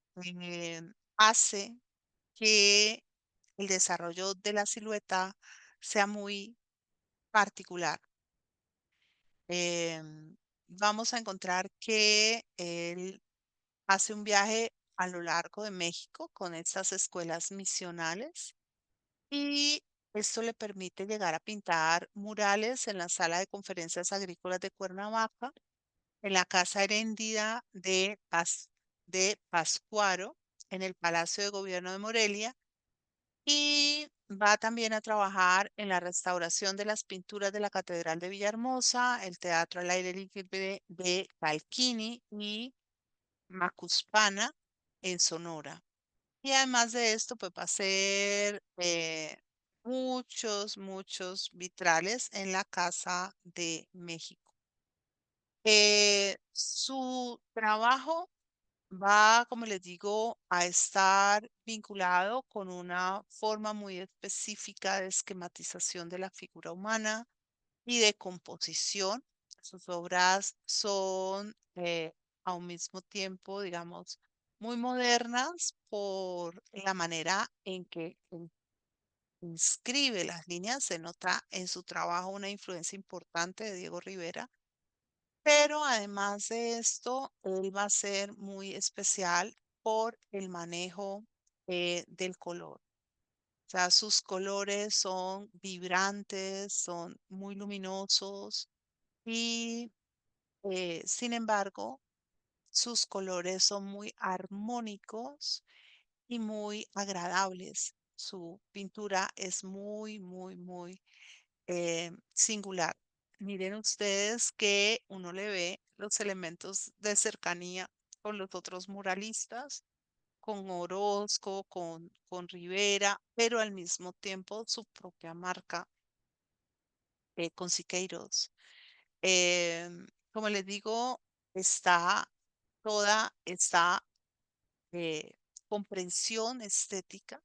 hace que el desarrollo de la silueta sea muy particular. Vamos a encontrar que él hace un viaje a lo largo de México con estas escuelas misionales y esto le permite llegar a pintar murales en la sala de conferencias agrícolas de Cuernavaca, en la Casa Heréndida de Pascuaro, en el Palacio de Gobierno de Morelia, y va también a trabajar en la restauración de las pinturas de la Catedral de Villahermosa, el Teatro al Aire Libre de Calquini y Macuspana en Sonora. Y además de esto, pues va a hacer muchos vitrales en la Casa de México. Su trabajo va, como les digo, a estar vinculado con una forma muy específica de esquematización de la figura humana y de composición. Sus obras son a un mismo tiempo, digamos, muy modernas por la manera en que inscribe las líneas. Se nota en su trabajo una influencia importante de Diego Rivera, pero además de esto, él va a ser muy especial por el manejo del color. O sea, sus colores son vibrantes, son muy luminosos y, sin embargo, sus colores son muy armónicos y muy agradables. Su pintura es muy singular. Miren ustedes que uno le ve los elementos de cercanía con los otros muralistas, con Orozco, con Rivera, pero al mismo tiempo su propia marca con Siqueiros. Como les digo, está toda esta eh, comprensión estética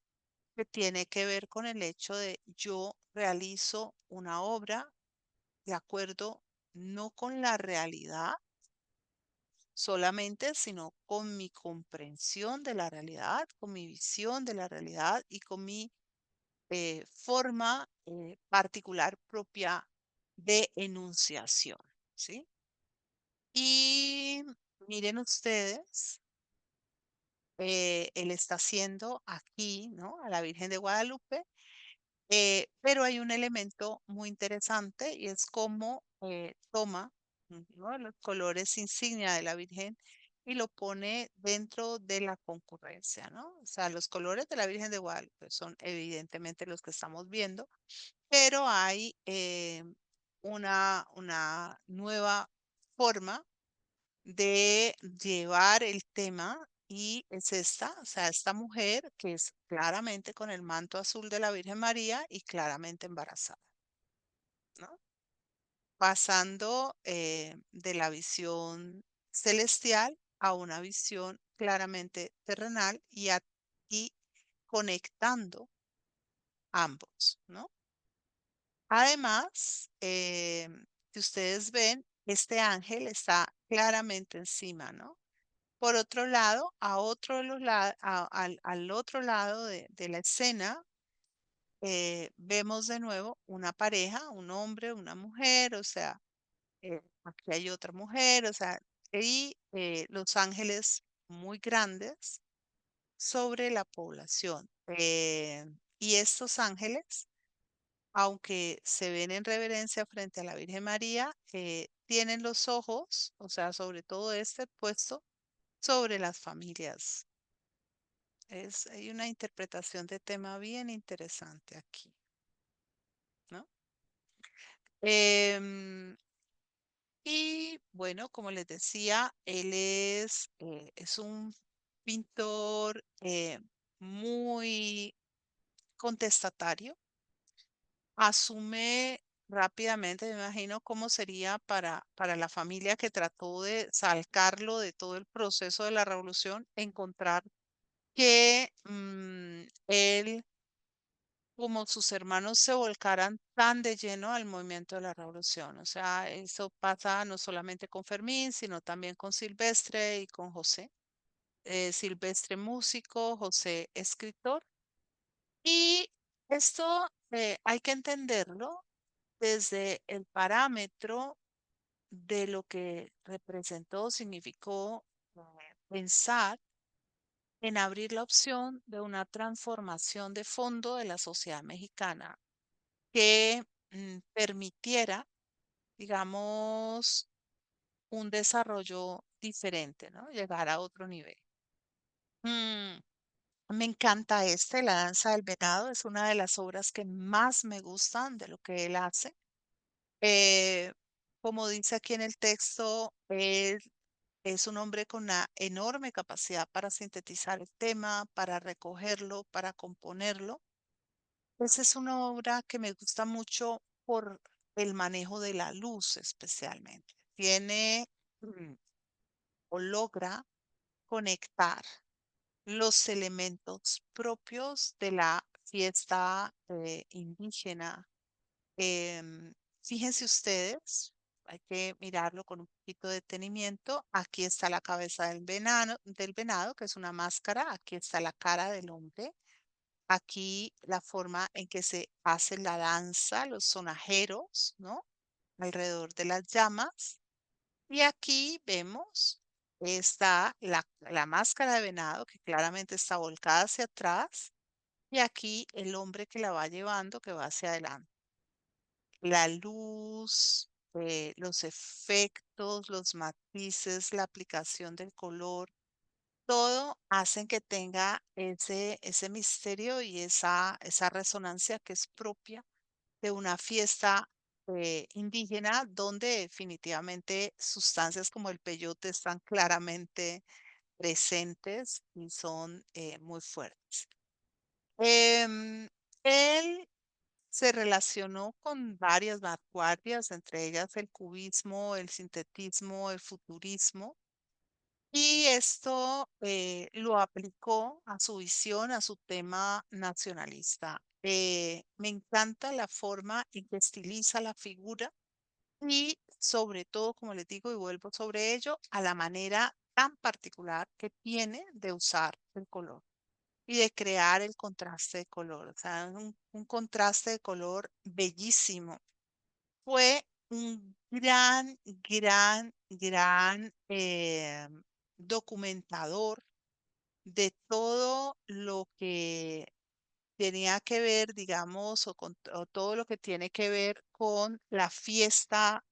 que tiene que ver con el hecho de yo realizo una obra de acuerdo no con la realidad solamente, sino con mi comprensión de la realidad, con mi visión de la realidad y con mi forma particular propia de enunciación, ¿sí? Y miren ustedes, él está haciendo aquí, ¿no? A la Virgen de Guadalupe. Pero hay un elemento muy interesante y es cómo toma uno de los colores insignia de la Virgen y lo pone dentro de la concurrencia, ¿no? O sea, los colores de la Virgen de Guadalupe son evidentemente los que estamos viendo, pero hay una nueva forma de llevar el tema y es esta, o sea, esta mujer que es claramente con el manto azul de la Virgen María y claramente embarazada, ¿no? Pasando de la visión celestial a una visión claramente terrenal y conectando ambos, ¿no? Además, si ustedes ven, este ángel está claramente encima, ¿no? Por otro lado, a otro de los al otro lado de la escena, vemos de nuevo una pareja, un hombre, una mujer, o sea, aquí hay otra mujer, o sea, y los ángeles muy grandes sobre la población. Y estos ángeles, aunque se ven en reverencia frente a la Virgen María, tienen los ojos, o sea, sobre todo este puesto, sobre las familias. Hay una interpretación de tema bien interesante aquí, ¿no? Em, y bueno, como les decía, él es un pintor muy contestatario. Asume rápidamente, me imagino cómo sería para la familia que trató de sacarlo de todo el proceso de la revolución, encontrar que él, como sus hermanos, se volcaran tan de lleno al movimiento de la revolución. O sea, eso pasa no solamente con Fermín, sino también con Silvestre y con José. Silvestre músico, José escritor. Y esto hay que entenderlo desde el parámetro de lo que representó, significó pensar en abrir la opción de una transformación de fondo de la sociedad mexicana que permitiera, digamos, un desarrollo diferente, ¿no? Llegar a otro nivel. Mm, Me encanta La danza del venado, es una de las obras que más me gustan de lo que él hace. Eh, Como dice aquí en el texto, él es un hombre con una enorme capacidad para sintetizar el tema, para recogerlo, para componerlo. Esa es una obra que me gusta mucho por el manejo de la luz especialmente. Tiene o logra conectar los elementos propios de la fiesta indígena. Em, Fíjense ustedes, hay que mirarlo con un poquito de detenimiento. Aquí está la cabeza del venado, que es una máscara. Aquí está la cara del hombre. Aquí la forma en que se hace la danza, los sonajeros, ¿no? Alrededor de las llamas. Y aquí vemos, está la máscara de venado, que claramente está volcada hacia atrás. Y aquí el hombre que la va llevando, que va hacia adelante. La luz, los efectos, los matices, la aplicación del color, todo hacen que tenga ese misterio y esa resonancia que es propia de una fiesta indígena donde definitivamente sustancias como el peyote están claramente presentes y son muy fuertes. Em, Él se relacionó con varias vanguardias, entre ellas el cubismo, el sintetismo, el futurismo, y esto lo aplicó a su visión, a su tema nacionalista. Me encanta la forma en que estiliza la figura y sobre todo, como les digo y vuelvo sobre ello, a la manera tan particular que tiene de usar el color y de crear el contraste de color. O sea, un contraste de color bellísimo. Fue un gran documentador de todo lo que tenía que ver, digamos, o todo lo que tiene que ver con la fiesta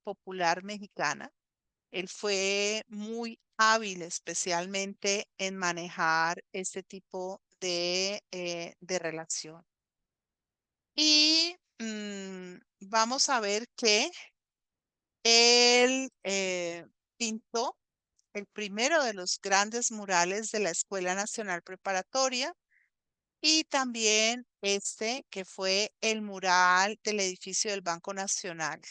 popular mexicana. Él fue muy hábil, especialmente en manejar este tipo de relación. Y vamos a ver que él pintó el primero de los grandes murales de la Escuela Nacional Preparatoria y también este que fue el mural del edificio del Banco Nacional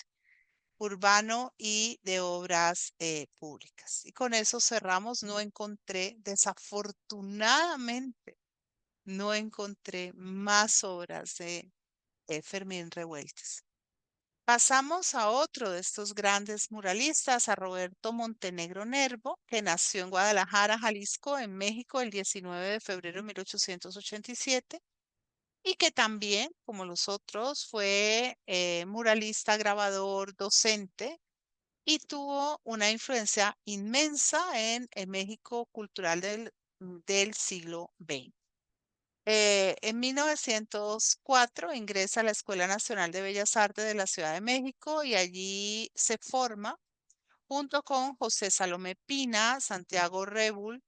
Urbano y de Obras Públicas. Y con eso cerramos. No encontré, desafortunadamente, no encontré más obras de Fermín Revueltas. Pasamos a otro de estos grandes muralistas, a Roberto Montenegro Nervo, que nació en Guadalajara, Jalisco, en México, el 19 de febrero de 1887, y que también, como los otros, fue muralista, grabador, docente, y tuvo una influencia inmensa en el México cultural del siglo XX. En 1904 ingresa a la Escuela Nacional de Bellas Artes de la Ciudad de México y allí se forma junto con José Salomé Pina, Santiago Rebul,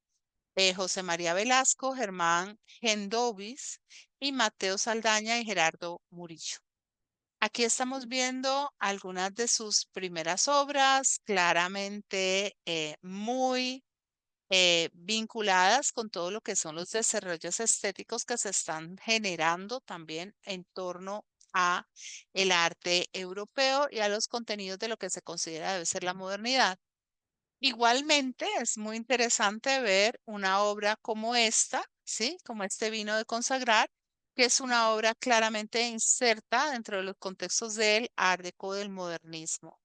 José María Velasco, Germán Gendovis y Mateo Saldaña y Gerardo Murillo. Aquí estamos viendo algunas de sus primeras obras, claramente muy vinculadas con todo lo que son los desarrollos estéticos que se están generando también en torno a el arte europeo y a los contenidos de lo que se considera debe ser la modernidad. Igualmente es muy interesante ver una obra como esta, ¿sí? Como este vino de consagrar, que es una obra claramente inserta dentro de los contextos del Art Deco del modernismo.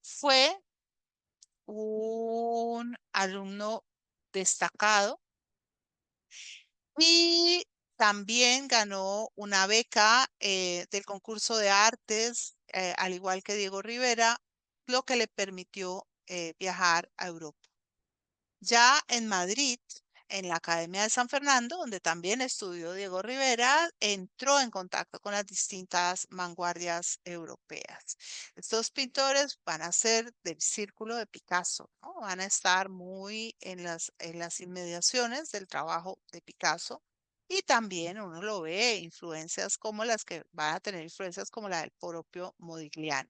Fue un alumno destacado y también ganó una beca del concurso de artes, al igual que Diego Rivera, lo que le permitió viajar a Europa. Ya en Madrid, en la Academia de San Fernando, donde también estudió Diego Rivera, entró en contacto con las distintas vanguardias europeas. Estos pintores van a ser del círculo de Picasso, ¿no? Van a estar muy en las inmediaciones del trabajo de Picasso. Y también uno lo ve, influencias como las que van a tener influencias como la del propio Modigliani.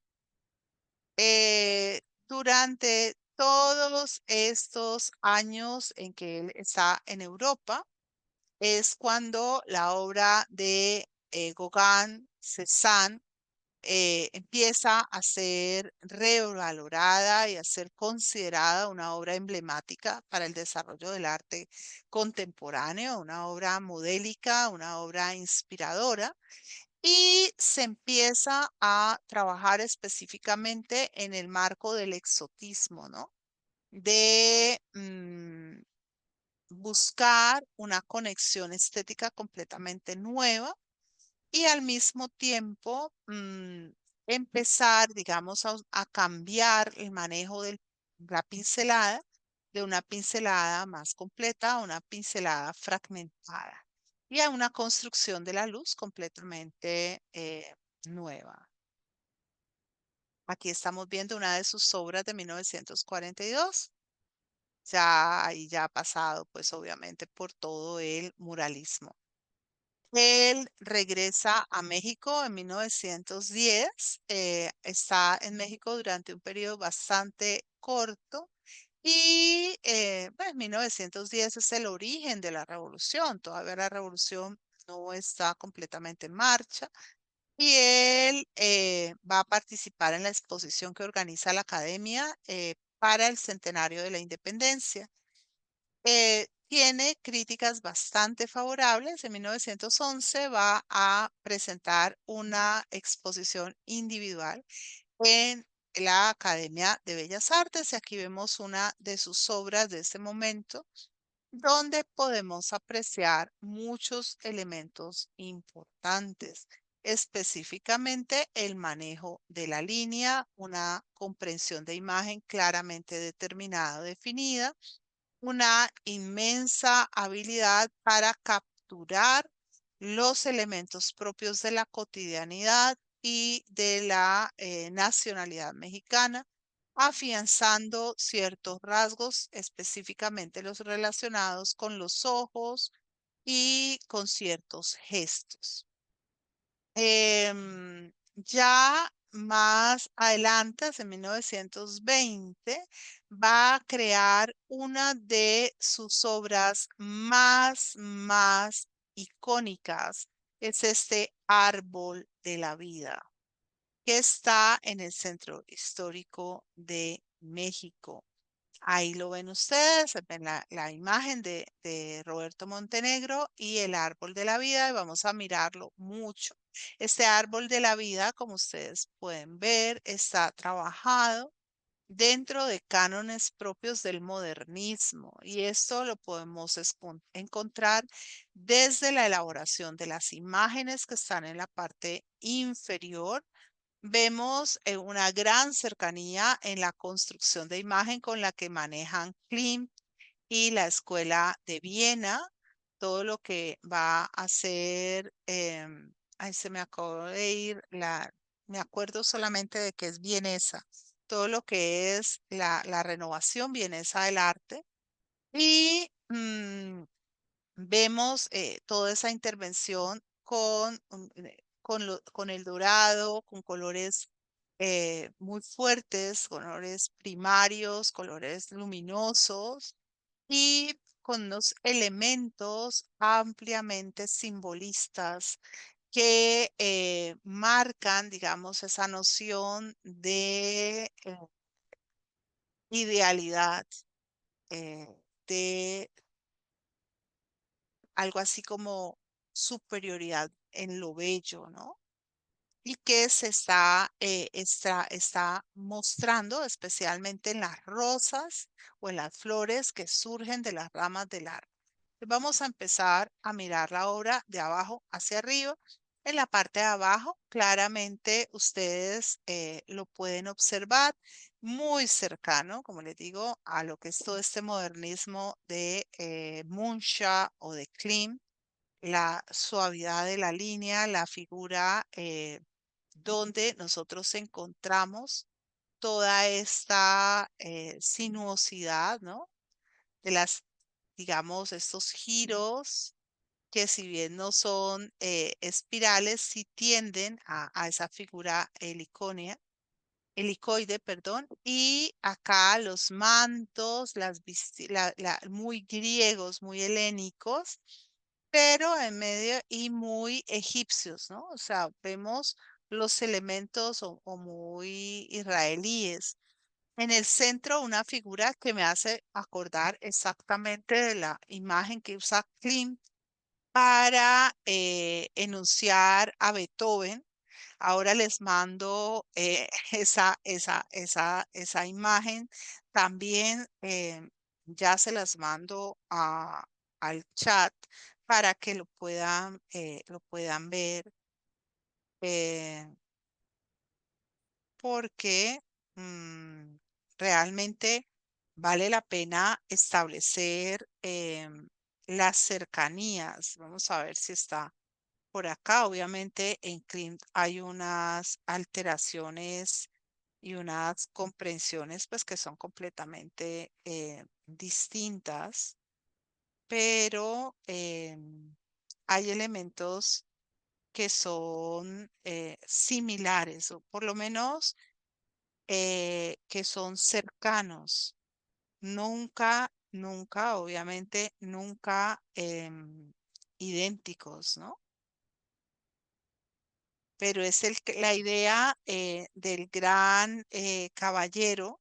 Durante todos estos años en que él está en Europa, es cuando la obra de Gauguin, Cézanne, empieza a ser revalorada y a ser considerada una obra emblemática para el desarrollo del arte contemporáneo, una obra modélica, una obra inspiradora y se empieza a trabajar específicamente en el marco del exotismo, ¿no? De buscar una conexión estética completamente nueva y al mismo tiempo empezar, digamos, a cambiar el manejo de la pincelada, de una pincelada más completa a una pincelada fragmentada y a una construcción de la luz completamente nueva. Aquí estamos viendo una de sus obras de 1942. Ya ahí ya ha pasado, pues obviamente por todo el muralismo. Él regresa a México en 1910, está en México durante un periodo bastante corto y pues 1910 es el origen de la revolución, todavía la revolución no está completamente en marcha y él va a participar en la exposición que organiza la Academia para el Centenario de la Independencia. Tiene críticas bastante favorables. En 1911 va a presentar una exposición individual en la Academia de Bellas Artes y aquí vemos una de sus obras de este momento donde podemos apreciar muchos elementos importantes, específicamente el manejo de la línea, una comprensión de imagen claramente determinada, definida, una inmensa habilidad para capturar los elementos propios de la cotidianidad y de la nacionalidad mexicana, afianzando ciertos rasgos, específicamente los relacionados con los ojos y con ciertos gestos. Ya más adelante, en 1920, va a crear una de sus obras más icónicas. Es este árbol de la vida, que está en el centro histórico de México. Ahí lo ven ustedes, ven la imagen de Roberto Montenegro y el árbol de la vida y vamos a mirarlo mucho. Este árbol de la vida, como ustedes pueden ver, está trabajado dentro de cánones propios del modernismo y esto lo podemos encontrar desde la elaboración de las imágenes que están en la parte inferior. Vemos una gran cercanía en la construcción de imagen con la que manejan Klimt y la Escuela de Viena, todo lo que va a ser, ay, se me acabó de ir, me acuerdo solamente de que es vienesa, todo lo que es la renovación vienesa del arte y vemos toda esa intervención con el dorado, con colores muy fuertes, colores primarios, colores luminosos y con unos elementos ampliamente simbolistas que marcan, digamos, esa noción de idealidad, eh, de algo así como superioridad en lo bello, ¿no? Y que se está mostrando especialmente en las rosas o en las flores que surgen de las ramas del árbol. Vamos a empezar a mirar la obra de abajo hacia arriba. En la parte de abajo, claramente ustedes lo pueden observar muy cercano, como les digo, a lo que es todo este modernismo de Munch o de Klimt, la suavidad de la línea, la figura donde nosotros encontramos toda esta sinuosidad, ¿no? De las, digamos, estos giros que si bien no son espirales, sí tienden a esa figura helicoide, perdón, y acá los mantos, muy griegos, muy helénicos, pero en medio y muy egipcios, ¿no? O sea, vemos los elementos o muy israelíes. En el centro, una figura que me hace acordar exactamente de la imagen que usa Klimt para enunciar a Beethoven. Ahora les mando esa imagen. También ya se las mando al chat para que lo puedan ver. eh, Porque mm, realmente vale la pena establecer las cercanías. Vamos a ver si está por acá. Obviamente en Klimt hay unas alteraciones y unas comprensiones pues que son completamente distintas, pero hay elementos que son similares o por lo menos que son cercanos. Nunca, nunca, obviamente, nunca idénticos, ¿no? Pero es la idea del gran caballero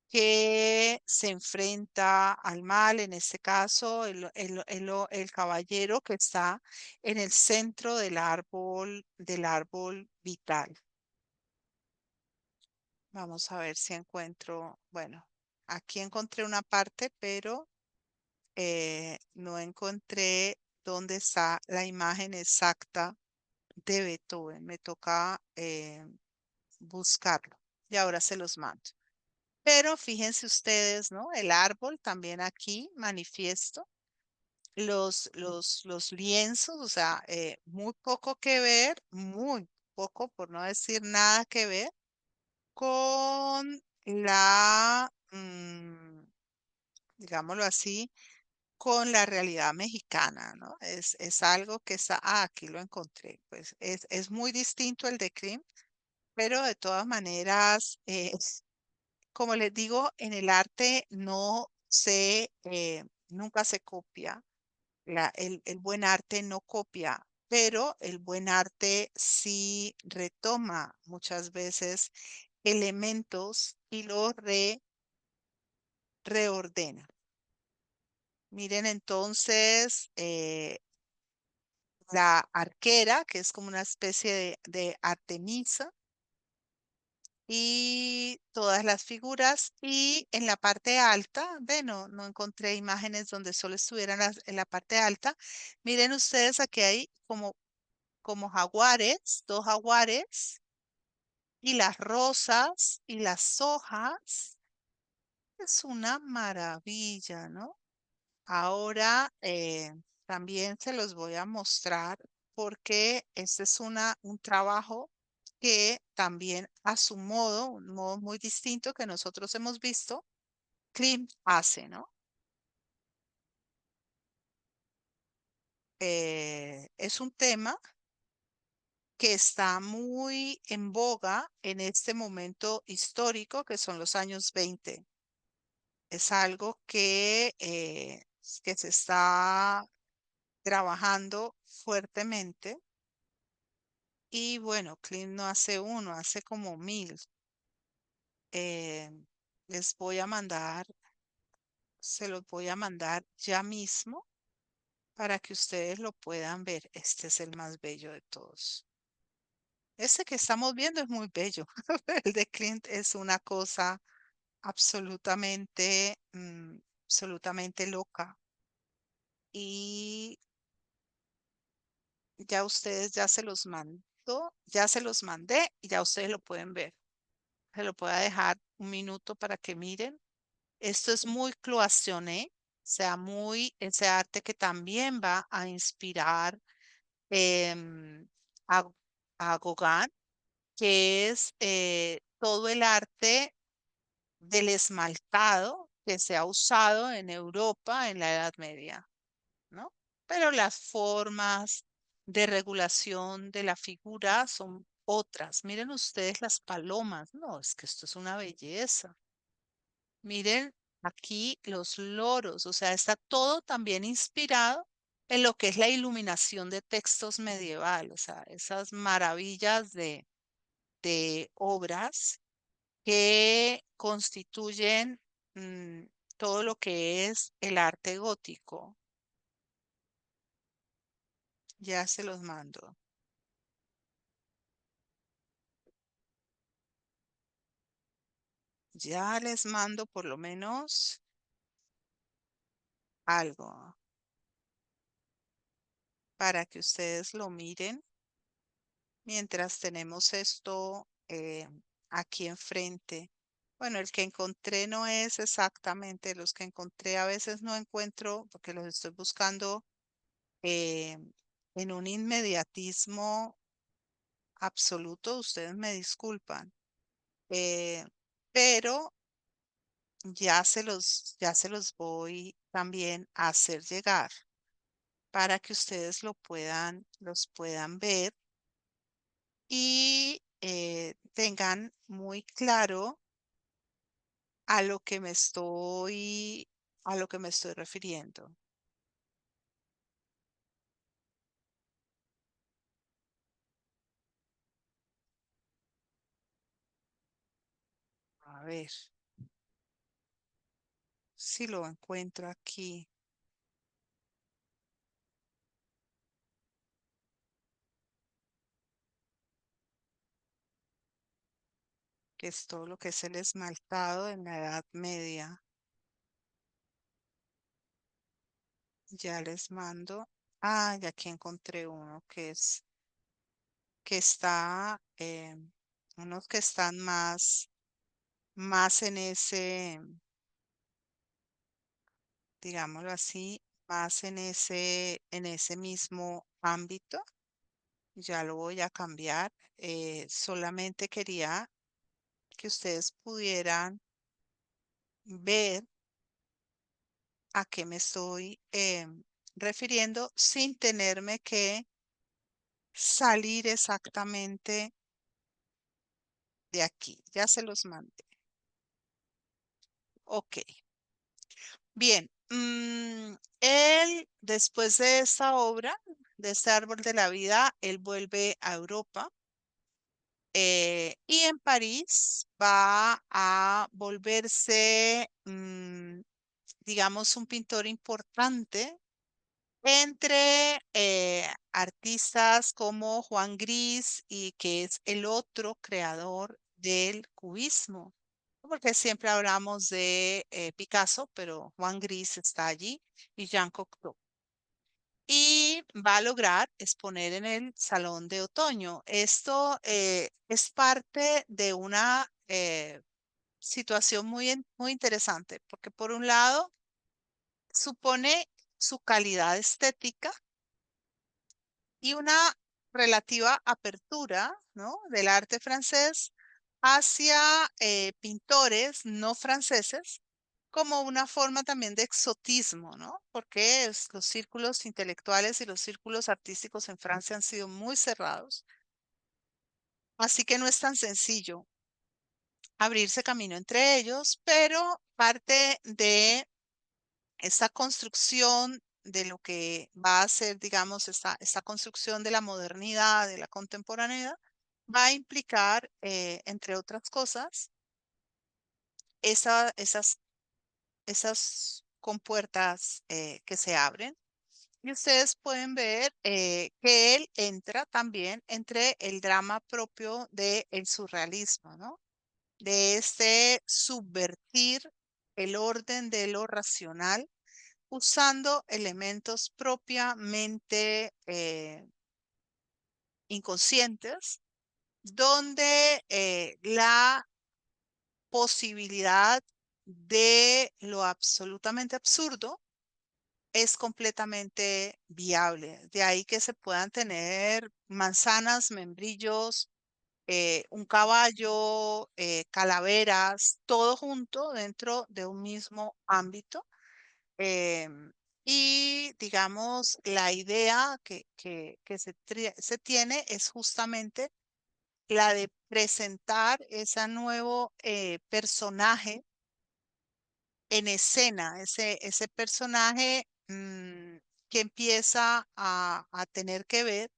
que se enfrenta al mal, en este caso, el caballero que está en el centro del árbol vital. Vamos a ver si encuentro, bueno, aquí encontré una parte, pero no encontré dónde está la imagen exacta de Beethoven. Me toca buscarlo y ahora se los mando. Pero fíjense ustedes, ¿no? El árbol también aquí manifiesto. Los lienzos, o sea, muy poco que ver, muy poco, por no decir nada que ver, con digámoslo así, con la realidad mexicana, ¿no? Es algo que está, aquí lo encontré, pues es muy distinto el de Krim, pero de todas maneras, como les digo, en el arte nunca se copia, el buen arte no copia, pero el buen arte sí retoma muchas veces elementos y los reordena. Miren entonces la arquera, que es como una especie de Artemisa, y todas las figuras. Y en la parte alta, ve, no encontré imágenes donde solo estuvieran en la parte alta. Miren ustedes, aquí hay como jaguares, dos jaguares, y las rosas y las hojas. Es una maravilla, ¿no? Ahora también se los voy a mostrar porque este es un trabajo que también a su modo, un modo muy distinto que nosotros hemos visto, Klimt hace, ¿no? Es un tema que está muy en boga en este momento histórico que son los años 20. Es algo que se está trabajando fuertemente. Y bueno, Clint no hace uno, hace como 1000. Eh, les voy a mandar, se los voy a mandar ya mismo para que ustedes lo puedan ver. Este es el más bello de todos. Este que estamos viendo es muy bello. El de Clint es una cosa absolutamente, absolutamente loca. Y ya ustedes ya se los mando, ya se los mandé y ya ustedes lo pueden ver. Se lo voy a dejar un minuto para que miren. Esto es muy cloisonné, o sea, muy ese arte que también va a inspirar em, a, a Gauguin, que es todo el arte del esmaltado que se ha usado en Europa en la Edad Media, ¿no? Pero las formas de regulación de la figura son otras. Miren ustedes las palomas. No, es que esto es una belleza. Miren aquí los loros, o sea, está todo también inspirado en lo que es la iluminación de textos medieval, o sea, esas maravillas de obras que constituyen mm, todo lo que es el arte gótico. Ya se los mando. Ya les mando por lo menos algo para que ustedes lo miren mientras tenemos esto aquí enfrente. Bueno, el que encontré no es exactamente los que encontré. A veces no encuentro porque los estoy buscando eh, en un inmediatismo absoluto. Ustedes me disculpan, eh, pero ya se los voy también a hacer llegar para que ustedes los puedan ver y tengan muy claro a lo que me estoy refiriendo. A ver si lo encuentro aquí, que es todo lo que es el esmaltado en la Edad Media. Ya les mando. Ah, y aquí encontré uno que está, unos que están más en ese, digámoslo así, más en ese mismo ámbito. Ya lo voy a cambiar. Solamente quería que ustedes pudieran ver a qué me estoy refiriendo sin tenerme que salir exactamente de aquí. Ya se los mandé. Ok. Bien. Él, después de esta obra, de este árbol de la vida, él vuelve a Europa Y en París va a volverse, digamos, un pintor importante entre artistas como Juan Gris y que es el otro creador del cubismo. Porque siempre hablamos de Picasso, pero Juan Gris está allí y Jean Cocteau. Y va a lograr exponer en el Salón de Otoño. Esto es parte de una situación muy interesante, porque por un lado supone su calidad estética y una relativa apertura, ¿no?, del arte francés hacia pintores no franceses como una forma también de exotismo, ¿no? Porque los círculos intelectuales y los círculos artísticos en Francia han sido muy cerrados, así que no es tan sencillo abrirse camino entre ellos, pero parte de esta construcción de lo que va a ser, digamos, esta construcción de la modernidad, de la contemporaneidad, va a implicar, entre otras cosas, esas compuertas que se abren. Y ustedes pueden ver que él entra también entre el drama propio del surrealismo, ¿no? De este subvertir el orden de lo racional usando elementos propiamente inconscientes, donde la posibilidad de lo absolutamente absurdo es completamente viable. De ahí que se puedan tener manzanas, membrillos, un caballo, calaveras, todo junto dentro de un mismo ámbito. Em, y digamos, la idea que se tiene es justamente la de presentar ese nuevo personaje en escena, ese personaje que empieza a tener que ver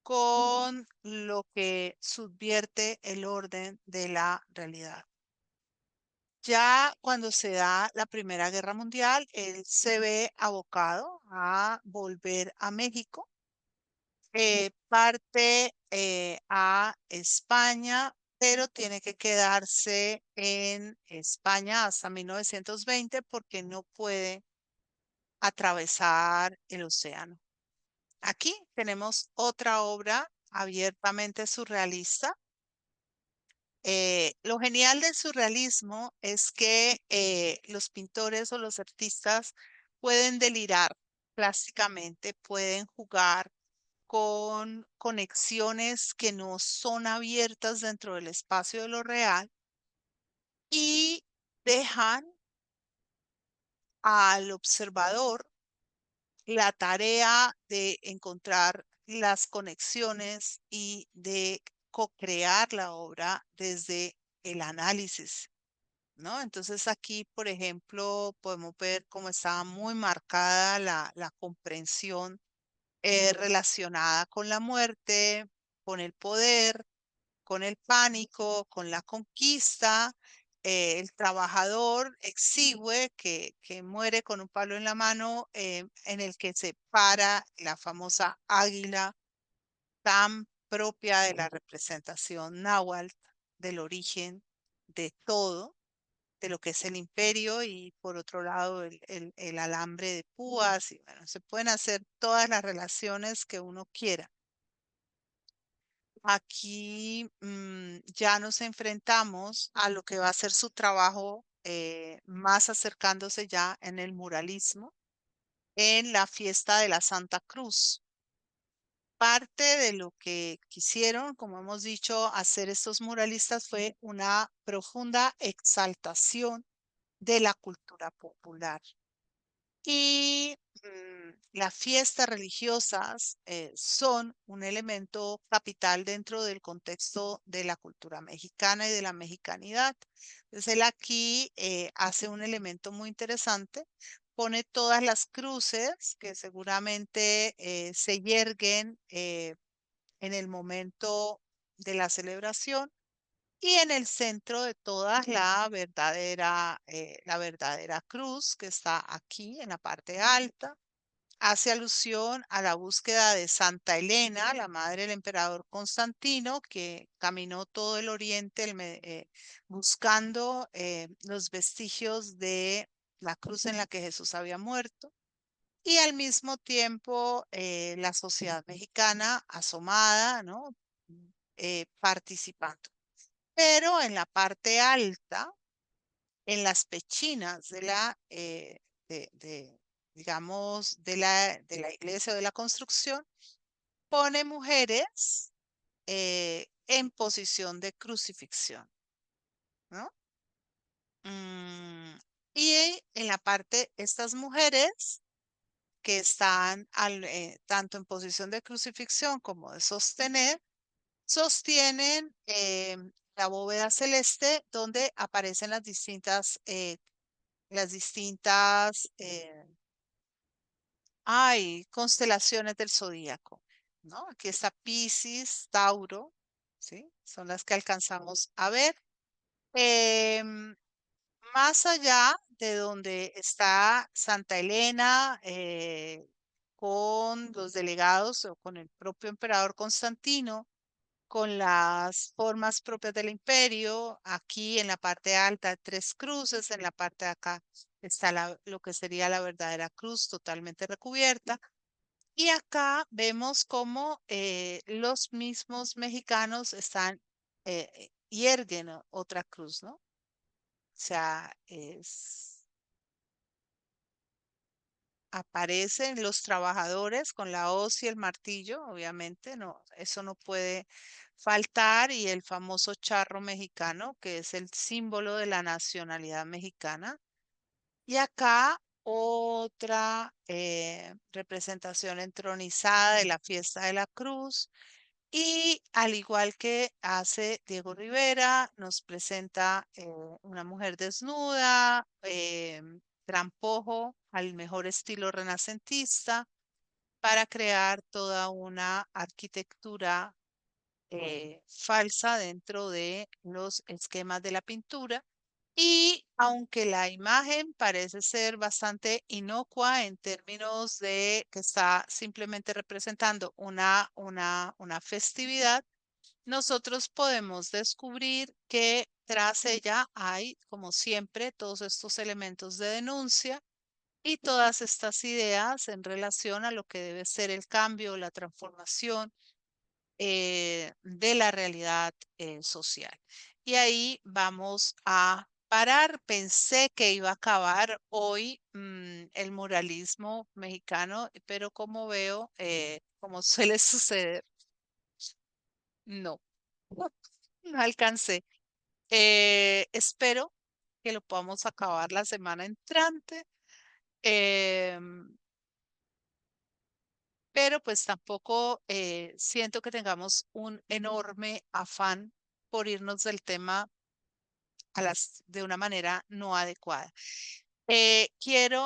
con lo que subvierte el orden de la realidad. Ya cuando se da la Primera Guerra Mundial, él se ve abocado a volver a México, parte a España, pero tiene que quedarse en España hasta 1920 porque no puede atravesar el océano. Aquí tenemos otra obra abiertamente surrealista. Lo genial del surrealismo es que los pintores o los artistas pueden delirar plásticamente, pueden jugar con conexiones que no son abiertas dentro del espacio de lo real y dejan al observador la tarea de encontrar las conexiones y de co-crear la obra desde el análisis, ¿no? Entonces aquí, por ejemplo, podemos ver cómo estaba muy marcada la comprensión relacionada con la muerte, con el poder, con el pánico, con la conquista, el trabajador exigüe que muere con un palo en la mano en el que se para la famosa águila tan propia de la representación náhuatl, del origen de todo, de lo que es el imperio y por otro lado el alambre de púas y bueno, se pueden hacer todas las relaciones que uno quiera. Aquí ya nos enfrentamos a lo que va a ser su trabajo más acercándose ya en el muralismo, en la fiesta de la Santa Cruz. Parte de lo que quisieron, como hemos dicho, hacer estos muralistas fue una profunda exaltación de la cultura popular. Y las fiestas religiosas son un elemento capital dentro del contexto de la cultura mexicana y de la mexicanidad. Entonces él aquí hace un elemento muy interesante, pone todas las cruces que seguramente se yerguen en el momento de la celebración. Y en el centro de todas la verdadera cruz que está aquí en la parte alta. Hace alusión a la búsqueda de Santa Elena, la madre del emperador Constantino, que caminó todo el oriente buscando los vestigios de la cruz en la que Jesús había muerto. Y al mismo tiempo la sociedad mexicana asomada, ¿no? Participando. Pero en la parte alta, en las pechinas de, digamos, de la iglesia o de la construcción, pone mujeres en posición de crucifixión, ¿no? Mm, y en la parte, estas mujeres que están tanto en posición de crucifixión como de sostener, sostienen la bóveda celeste donde aparecen las distintas constelaciones del zodíaco, ¿no? Aquí está Piscis, Tauro, ¿sí? Son las que alcanzamos a ver. Em, Más allá de donde está Santa Elena, con los delegados o con el propio emperador Constantino, con las formas propias del imperio. Aquí en la parte alta, tres cruces, en la parte de acá está lo que sería la verdadera cruz totalmente recubierta. Y acá vemos cómo los mismos mexicanos yerguen otra cruz, ¿no? O sea, aparecen los trabajadores con la hoz y el martillo, obviamente, no, eso no puede faltar, y el famoso charro mexicano, que es el símbolo de la nacionalidad mexicana. Y acá otra representación entronizada de la fiesta de la cruz. Y al igual que hace Diego Rivera, nos presenta una mujer desnuda, trampojo, al mejor estilo renacentista, para crear toda una arquitectura falsa dentro de los esquemas de la pintura. Y aunque la imagen parece ser bastante inocua en términos de que está simplemente representando una festividad, nosotros podemos descubrir que tras ella hay, como siempre, todos estos elementos de denuncia y todas estas ideas en relación a lo que debe ser el cambio, la transformación de la realidad social. Y ahí vamos a parar. Pensé que iba a acabar hoy el muralismo mexicano, pero como veo, como suele suceder, no, no alcancé. Espero que lo podamos acabar la semana entrante. em, pero pues tampoco siento que tengamos un enorme afán por irnos del tema de una manera no adecuada. Quiero